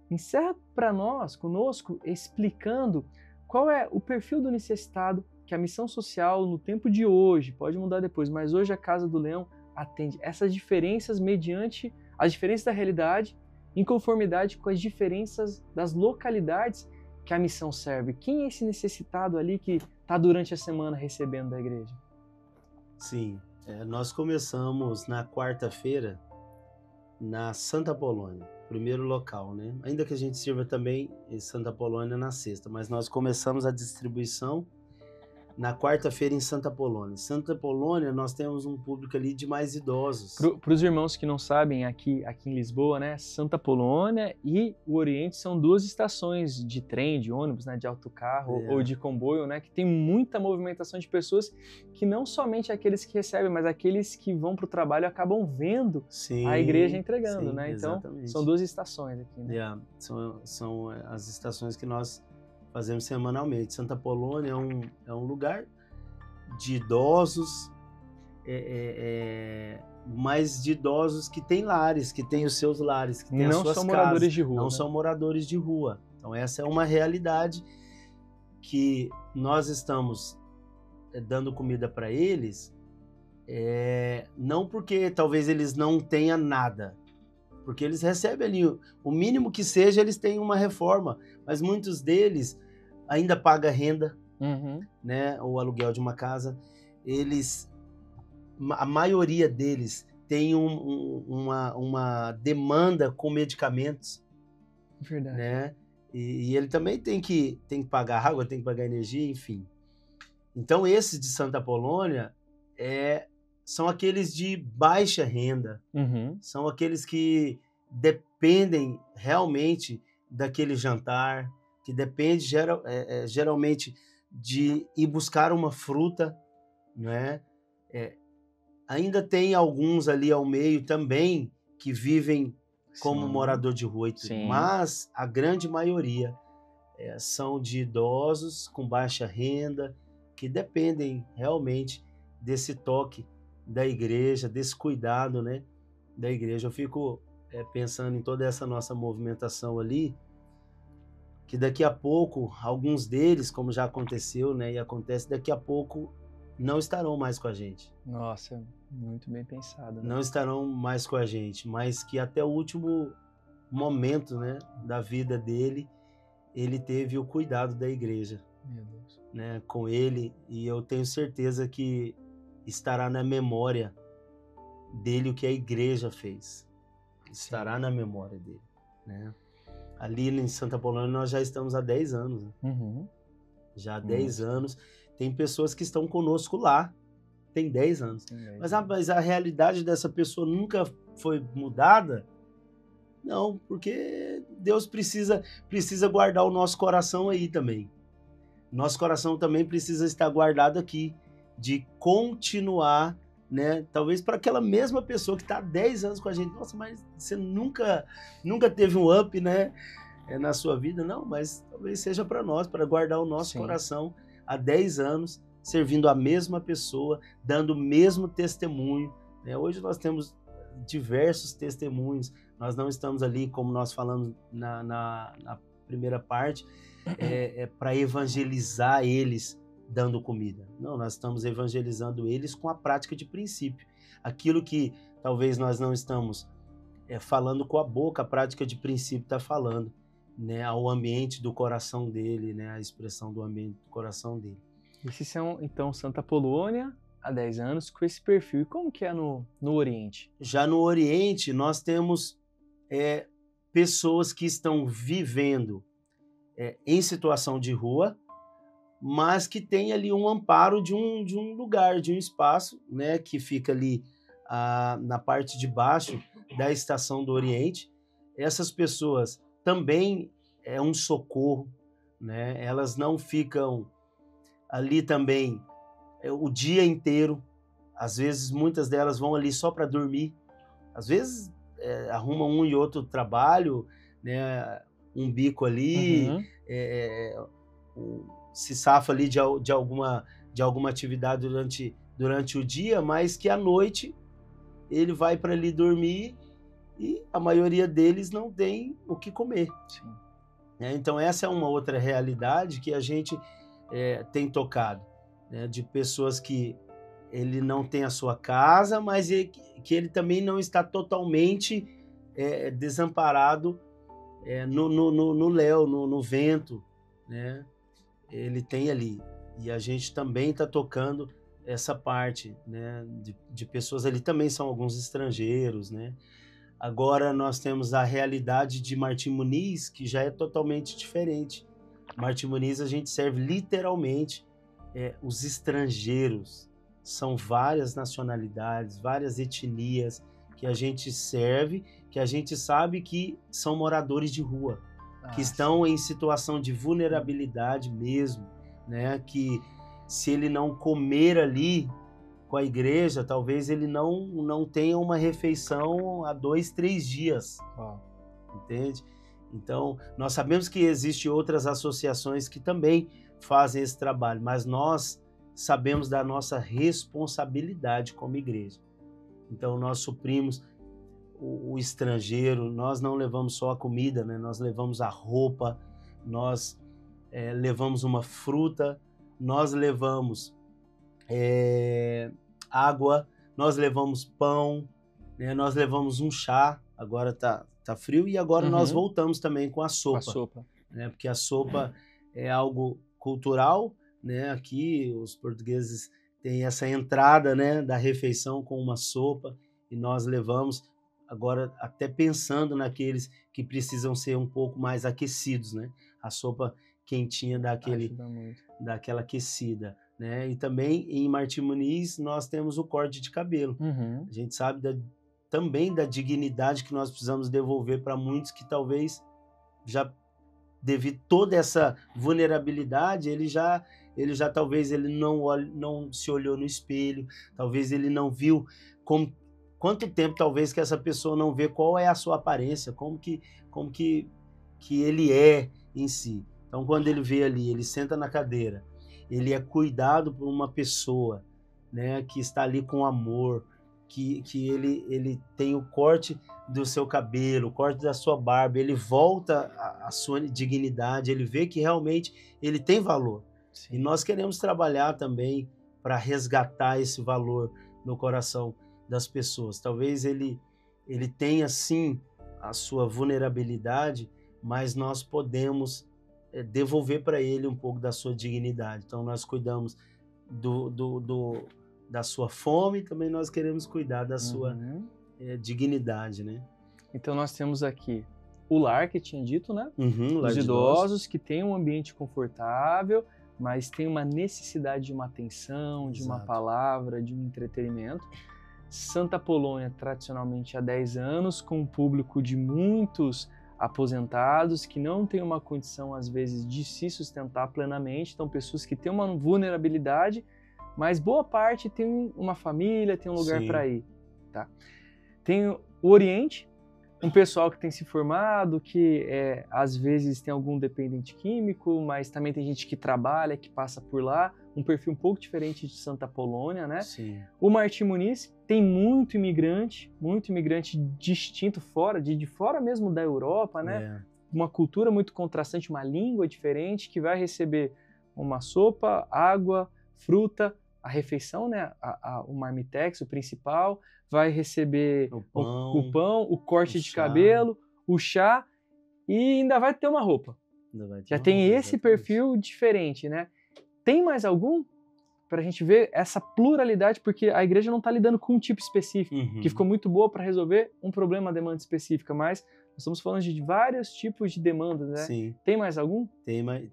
Encerra para nós, conosco, explicando qual é o perfil do necessitado que a missão social no tempo de hoje, pode mudar depois, mas hoje a Casa do Leão atende essas diferenças mediante as diferenças da realidade, em conformidade com as diferenças das localidades que a missão serve. Quem é esse necessitado ali que está durante a semana recebendo da igreja? Sim, nós começamos na quarta-feira na Santa Apolônia, primeiro local, né? Ainda que a gente sirva também em Santa Apolônia na sexta, mas nós começamos a distribuição na quarta-feira em Santa Apolônia. Santa Apolônia, nós temos um público ali de mais idosos. Para os irmãos que não sabem, aqui em Lisboa, né, Santa Apolônia e o Oriente são 2 estações de trem, de ônibus, né, de autocarro ou de comboio, né, que tem muita movimentação de pessoas que não somente aqueles que recebem, mas aqueles que vão para o trabalho acabam vendo a igreja entregando, né? Então, exatamente. São 2 estações aqui, né? São as estações que nós fazemos semanalmente. Santa Apolônia é um lugar de idosos, mas de idosos que têm lares, que têm os seus lares, que têm as suas casas. Não são moradores de rua. Não são moradores de rua. Então essa é uma realidade que nós estamos dando comida para eles, não porque talvez eles não tenham nada, porque eles recebem ali o mínimo que seja, eles têm uma reforma, mas muitos deles ainda pagam renda, né, o aluguel de uma casa. A maioria deles tem uma demanda com medicamentos. Verdade. Né? E ele também tem que pagar água, tem que pagar energia, enfim. Então, esses de Santa Apolônia são aqueles de baixa renda, são aqueles que dependem realmente daquele jantar, que depende geralmente de ir buscar uma fruta, né? Ainda tem alguns ali ao meio também que vivem como morador de rua, mas a grande maioria são de idosos com baixa renda, que dependem realmente desse toque da igreja, desse cuidado, né, da igreja. Eu fico pensando em toda essa nossa movimentação ali, que daqui a pouco, alguns deles, como já aconteceu, né, e acontece, daqui a pouco não estarão mais com a gente. Nossa, muito bem pensado. Né? Não estarão mais com a gente, mas que até o último momento, né, da vida dele, ele teve o cuidado da igreja, Meu Deus. Né, com ele, e eu tenho certeza que estará na memória dele o que a igreja fez. Estará na memória dele, né? Ali em Santa Apolônia nós já estamos há 10 anos. Né? Já há 10 anos. Tem pessoas que estão conosco lá, tem 10 anos. Mas a realidade dessa pessoa nunca foi mudada? Não, porque Deus precisa guardar o nosso coração aí também. Nosso coração também precisa estar guardado aqui, de continuar, né? Talvez para aquela mesma pessoa que está há 10 anos com a gente. Nossa, mas você nunca teve um up, né? Na sua vida? Não, mas talvez seja para nós, para guardar o nosso coração há 10 anos, servindo a mesma pessoa, dando o mesmo testemunho. Né? Hoje nós temos diversos testemunhos. Nós não estamos ali, como nós falamos na primeira parte, para evangelizar eles dando comida. Não, nós estamos evangelizando eles com a prática de princípio. Aquilo que talvez nós não estamos falando com a boca, a prática de princípio está falando, né, ao ambiente do coração dele, né, a expressão do ambiente do coração dele. Esses são, então, Santa Apolônia, há 10 anos, com esse perfil. E como que é no Oriente? Já no Oriente, nós temos pessoas que estão vivendo em situação de rua, mas que tem ali um amparo de um lugar, de um espaço, né, que fica ali na parte de baixo da Estação do Oriente. Essas pessoas também é um socorro, né? Elas não ficam ali também o dia inteiro. Às vezes, muitas delas vão ali só para dormir. Às vezes, arrumam um e outro trabalho, né? Um bico ali, se safa ali de alguma atividade durante o dia, mas que à noite ele vai para ali dormir e a maioria deles não tem o que comer. Sim. Então essa é uma outra realidade que a gente tem tocado, né? De pessoas que ele não tem a sua casa, mas que ele também não está totalmente desamparado no léu, no vento, né? Ele tem ali. E a gente também está tocando essa parte, né, de pessoas ali, também são alguns estrangeiros, né? Agora nós temos a realidade de Martim Muniz, que já é totalmente diferente. Martim Muniz a gente serve literalmente os estrangeiros. São várias nacionalidades, várias etnias que a gente serve, que a gente sabe que são moradores de rua, que estão em situação de vulnerabilidade mesmo, né? Que se ele não comer ali com a igreja, talvez ele não tenha uma refeição há 2, 3 dias. Entende? Então, nós sabemos que existem outras associações que também fazem esse trabalho, mas nós sabemos da nossa responsabilidade como igreja. Então, nós suprimos o estrangeiro, nós não levamos só a comida, né? Nós levamos a roupa, nós levamos uma fruta, nós levamos água, nós levamos pão, né? Nós levamos um chá, agora tá frio, e agora nós voltamos também com a sopa. Com a sopa. Né? Porque a sopa é algo cultural, né? Aqui os portugueses têm essa entrada, né, da refeição com uma sopa, e nós levamos agora até pensando naqueles que precisam ser um pouco mais aquecidos, né? A sopa quentinha daquela aquecida, né? E também em Martim Muniz nós temos o corte de cabelo. A gente sabe também da dignidade que nós precisamos devolver para muitos que talvez já, devido toda essa vulnerabilidade, ele já talvez ele não se olhou no espelho, talvez ele não viu quanto tempo talvez que essa pessoa não vê qual é a sua aparência, como que ele é em si. Então quando ele vê ali, ele senta na cadeira, ele é cuidado por uma pessoa, né, que está ali com amor, que ele tem o corte do seu cabelo, o corte da sua barba, ele volta à sua dignidade, ele vê que realmente ele tem valor. Sim. E nós queremos trabalhar também para resgatar esse valor no coração das pessoas. Talvez ele tenha sim a sua vulnerabilidade, mas nós podemos devolver para ele um pouco da sua dignidade. Então nós cuidamos da sua fome, também nós queremos cuidar da sua dignidade, né? Então nós temos aqui o lar que tinha dito, né? Os idosos que têm um ambiente confortável, mas tem uma necessidade de uma atenção, de uma palavra, de um entretenimento. Santa Polônia, tradicionalmente há 10 anos, com um público de muitos aposentados que não têm uma condição, às vezes, de se sustentar plenamente. Então, pessoas que têm uma vulnerabilidade, mas boa parte tem uma família, tem um lugar para ir. Tá? Tem o Oriente, um pessoal que tem se formado, que às vezes tem algum dependente químico, mas também tem gente que trabalha, que passa por lá, um perfil um pouco diferente de Santa Polônia, né? Sim. O Martim Muniz tem muito imigrante distinto fora, de fora mesmo da Europa, né? Uma cultura muito contrastante, uma língua diferente, que vai receber uma sopa, água, fruta, a refeição, né? O marmitex, o principal, vai receber o pão, o corte de cabelo, o chá, e ainda vai ter uma roupa. Já tem esse perfil diferente, né? Tem mais algum? Para a gente ver essa pluralidade, porque a igreja não está lidando com um tipo específico, que ficou muito boa para resolver um problema, uma demanda específica, mas nós estamos falando de vários tipos de demandas, né? Sim. Tem mais algum?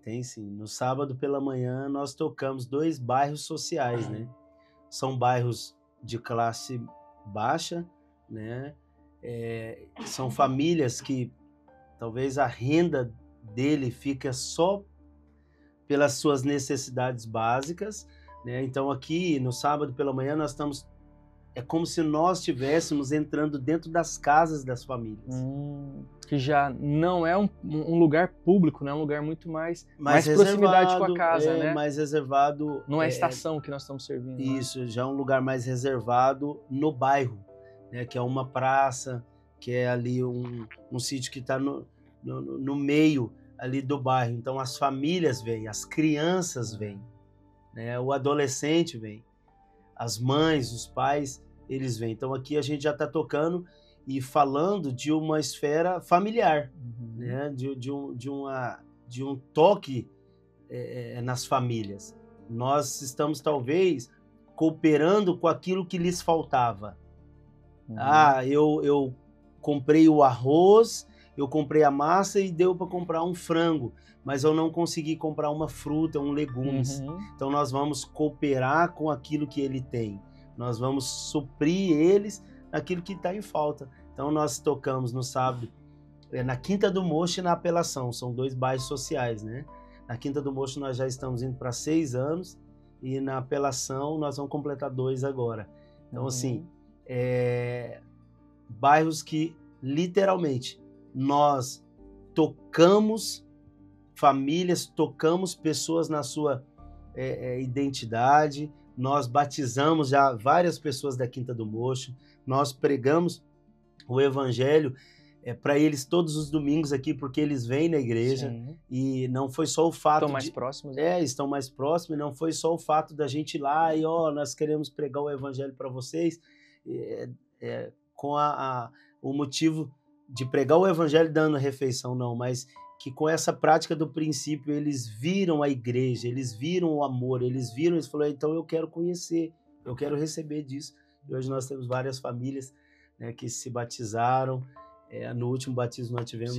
Tem sim. No sábado pela manhã nós tocamos 2 bairros sociais, né? São bairros de classe baixa, né? São famílias que talvez a renda dele fica só pelas suas necessidades básicas, né? Então aqui no sábado pela manhã nós estamos, é como se nós estivéssemos entrando dentro das casas das famílias. Que já não é um lugar público, né? É um lugar muito mais proximidade com a casa, né? Mais reservado. Não é a estação que nós estamos servindo. Isso, né? já é um lugar mais reservado no bairro, né? Que é uma praça, que é ali um sítio que está no meio ali do bairro. Então as famílias vêm, as crianças vêm, né? O adolescente vem, as mães, os pais, eles vêm. Então aqui a gente já está tocando e falando de uma esfera familiar, né? de um toque nas famílias. Nós estamos talvez cooperando com aquilo que lhes faltava. Eu comprei o arroz, eu comprei a massa e deu para comprar um frango, mas eu não consegui comprar uma fruta, legumes. Então nós vamos cooperar com aquilo que ele tem. Nós vamos suprir eles naquilo que está em falta. Então nós tocamos no sábado na Quinta do Mocho e na Apelação. São 2 bairros sociais, né? Na Quinta do Mocho nós já estamos indo para 6 anos e na Apelação nós vamos completar 2 agora. Então assim, bairros que literalmente nós tocamos famílias, tocamos pessoas na sua identidade. Nós batizamos já várias pessoas da Quinta do Mocho, nós pregamos o evangelho para eles todos os domingos aqui, porque eles vêm na igreja. Sim. E não foi só o fato estão mais próximos, né? Estão mais próximos, e não foi só o fato da gente ir lá e nós queremos pregar o evangelho para vocês, com o motivo de pregar o evangelho dando refeição, não, mas que com essa prática do princípio eles viram a igreja, eles viram o amor, eles falaram, então eu quero conhecer, eu quero receber disso. E hoje nós temos várias famílias, né, que se batizaram. No último batismo nós tivemos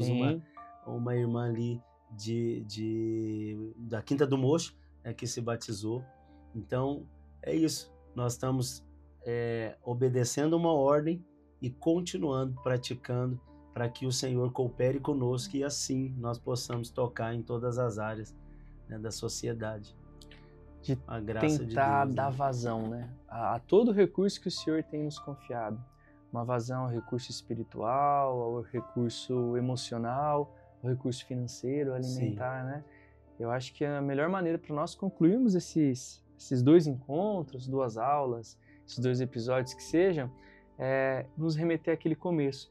uma irmã ali da Quinta do Mocho, né, que se batizou. Então é isso, nós estamos obedecendo uma ordem e continuando praticando para que o Senhor coopere conosco e assim nós possamos tocar em todas as áreas, né, da sociedade. De a graça tentar de Deus, dar vazão, né, a todo recurso que o Senhor tem nos confiado. Uma vazão ao recurso espiritual, ao recurso emocional, ao recurso financeiro, alimentar, né? Eu acho que a melhor maneira para nós concluirmos esses 2 encontros, 2 aulas, esses 2 episódios que sejam, é nos remeter àquele começo,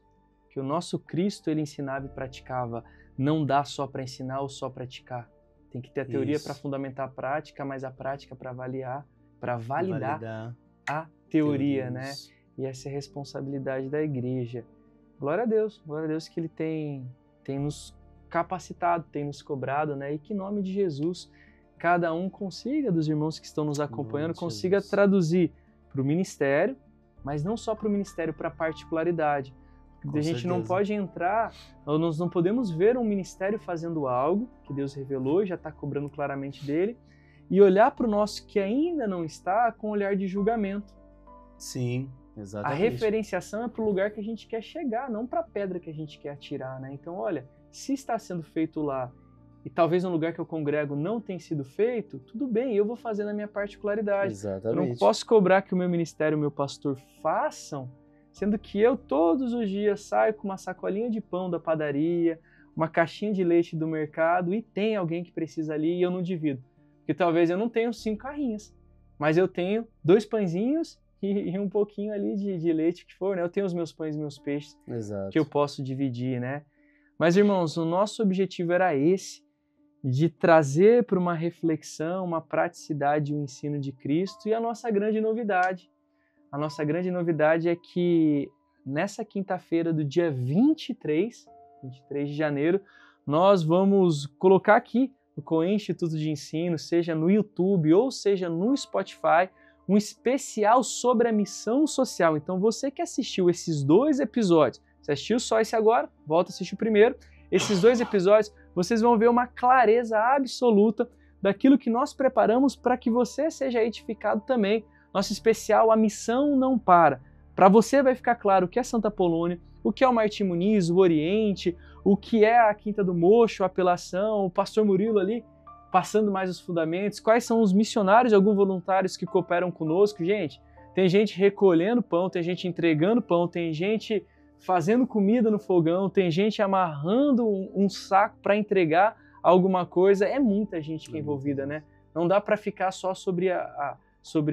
que o nosso Cristo, ele ensinava e praticava. Não dá só para ensinar ou só praticar. Tem que ter a teoria para fundamentar a prática, mas a prática para avaliar, para validar a teoria, né? E essa é a responsabilidade da igreja. Glória a Deus que Ele tem nos capacitado, tem nos cobrado, né? E que em nome de Jesus, cada um consiga, dos irmãos que estão nos acompanhando, consiga traduzir para o ministério, mas não só para o ministério, para a particularidade. A gente não pode entrar, nós não podemos ver um ministério fazendo algo que Deus revelou, já está cobrando claramente dele, e olhar para o nosso que ainda não está com um olhar de julgamento. Sim. Exatamente. A referenciação é para o lugar que a gente quer chegar, não para a pedra que a gente quer atirar, né? Então, olha, se está sendo feito lá e talvez no lugar que eu congrego não tenha sido feito, tudo bem, eu vou fazer na minha particularidade. Exatamente. Eu não posso cobrar que o meu ministério, o meu pastor façam, sendo que eu todos os dias saio com uma sacolinha de pão da padaria, uma caixinha de leite do mercado e tem alguém que precisa ali e eu não divido. Porque talvez eu não tenha 5 carrinhas, mas eu tenho 2 pãezinhos e um pouquinho ali de leite que for, né? Eu tenho os meus pães e meus peixes. Exato. Que eu posso dividir, né? Mas, irmãos, o nosso objetivo era esse, de trazer para uma reflexão, uma praticidade o ensino de Cristo. E a nossa grande novidade é que nessa quinta-feira do dia 23 de janeiro, nós vamos colocar aqui no Coen Instituto de Ensino, seja no YouTube ou seja no Spotify, um especial sobre a missão social. Então você que assistiu esses 2 episódios, você assistiu só esse agora, volta a assistir o primeiro, esses 2 episódios, vocês vão ver uma clareza absoluta daquilo que nós preparamos para que você seja edificado também. Nosso especial, A Missão Não Para. Para você vai ficar claro o que é Santa Polônia, o que é o Martim Muniz, o Oriente, o que é a Quinta do Mocho, a Apelação, o Pastor Murilo ali, passando mais os fundamentos, quais são os missionários e alguns voluntários que cooperam conosco. Gente, tem gente recolhendo pão, tem gente entregando pão, tem gente fazendo comida no fogão, tem gente amarrando um saco para entregar alguma coisa. É muita gente que é envolvida, né? Não dá para ficar só sobre a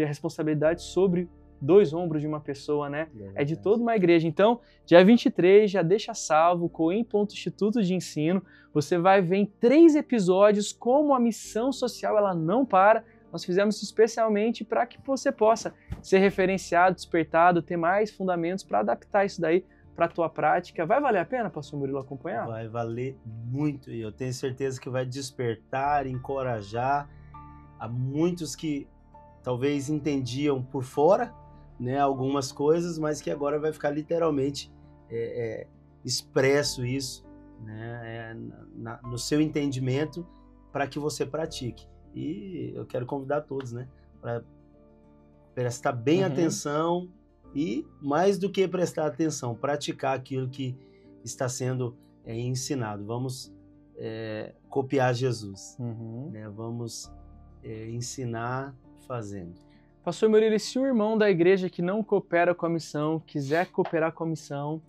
responsabilidade sobre 2 ombros de uma pessoa, né? É de toda uma igreja. Então, dia 23, já deixa salvo, Coen.Instituto de Ensino. Você vai ver em 3 episódios como a missão social ela não para. Nós fizemos isso especialmente para que você possa ser referenciado, despertado, ter mais fundamentos para adaptar isso daí para a tua prática. Vai valer a pena, Pastor Murilo, acompanhar? Vai valer muito e eu tenho certeza que vai despertar, encorajar a muitos que talvez entendiam por fora, né, algumas coisas, mas que agora vai ficar literalmente expresso isso, né, no seu entendimento para que você pratique. E eu quero convidar todos, né, para prestar bem atenção e, mais do que prestar atenção, praticar aquilo que está sendo ensinado. Vamos copiar Jesus, né? Vamos ensinar fazendo. Pastor Murilo, se um irmão da igreja que não coopera com a missão, quiser cooperar com a missão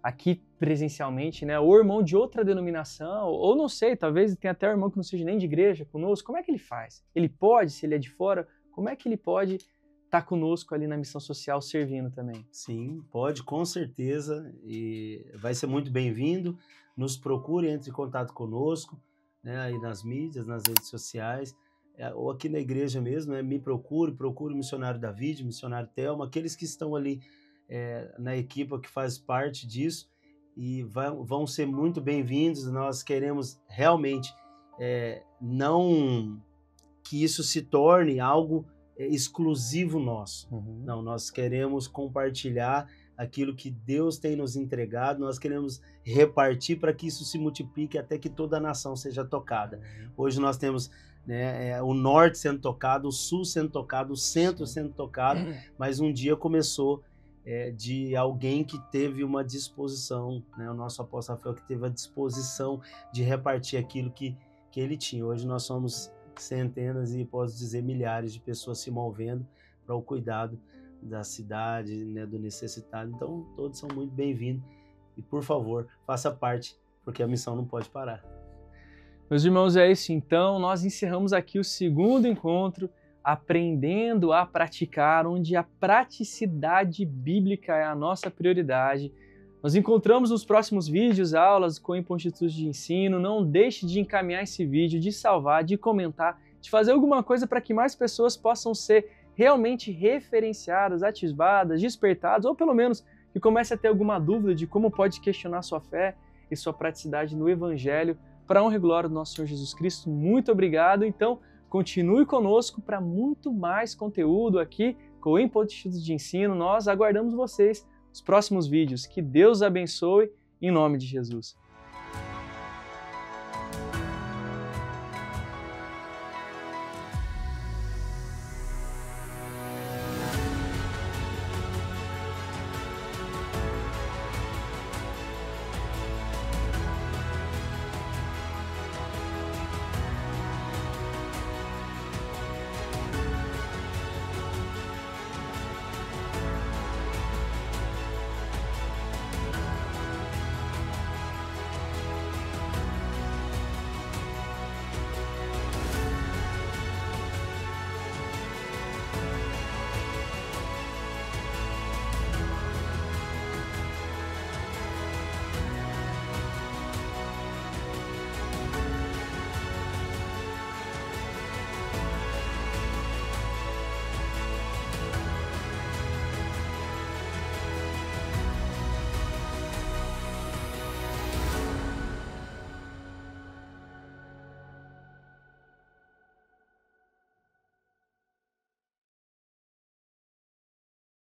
aqui presencialmente, né, ou irmão de outra denominação, ou não sei, talvez tenha até um irmão que não seja nem de igreja conosco, como é que ele faz? Ele pode, se ele é de fora, como é que ele pode estar conosco ali na missão social servindo também? Sim, pode, com certeza, e vai ser muito bem-vindo. Nos procure, entre em contato conosco, né, aí nas mídias, nas redes sociais, ou aqui na igreja mesmo, né, me procure o missionário David, o missionário Thelma, aqueles que estão ali na equipe que faz parte disso, e vão ser muito bem-vindos. Nós queremos realmente não que isso se torne algo exclusivo nosso. Não, nós queremos compartilhar aquilo que Deus tem nos entregado, nós queremos repartir para que isso se multiplique até que toda a nação seja tocada. Hoje nós temos, né, o norte sendo tocado, o sul sendo tocado, o centro sendo tocado, mas um dia começou de alguém que teve uma disposição, né, o nosso apóstolo Rafael, que teve a disposição de repartir aquilo que ele tinha. Hoje nós somos centenas e posso dizer milhares de pessoas se movendo para o cuidado da cidade, né, do necessitado. Então todos são muito bem-vindos e, por favor, faça parte, porque a missão não pode parar. Meus irmãos, é isso então. Nós encerramos aqui o segundo encontro, Aprendendo a Praticar, onde a praticidade bíblica é a nossa prioridade. Nós encontramos nos próximos vídeos, aulas com IMPO Instituto de Ensino. Não deixe de encaminhar esse vídeo, de salvar, de comentar, de fazer alguma coisa para que mais pessoas possam ser realmente referenciadas, ativadas, despertadas, ou pelo menos que comece a ter alguma dúvida de como pode questionar sua fé e sua praticidade no Evangelho, para a honra e glória do nosso Senhor Jesus Cristo. Muito obrigado. Então, continue conosco para muito mais conteúdo aqui com o IMPO Instituto de Ensino. Nós aguardamos vocês nos próximos vídeos. Que Deus abençoe em nome de Jesus.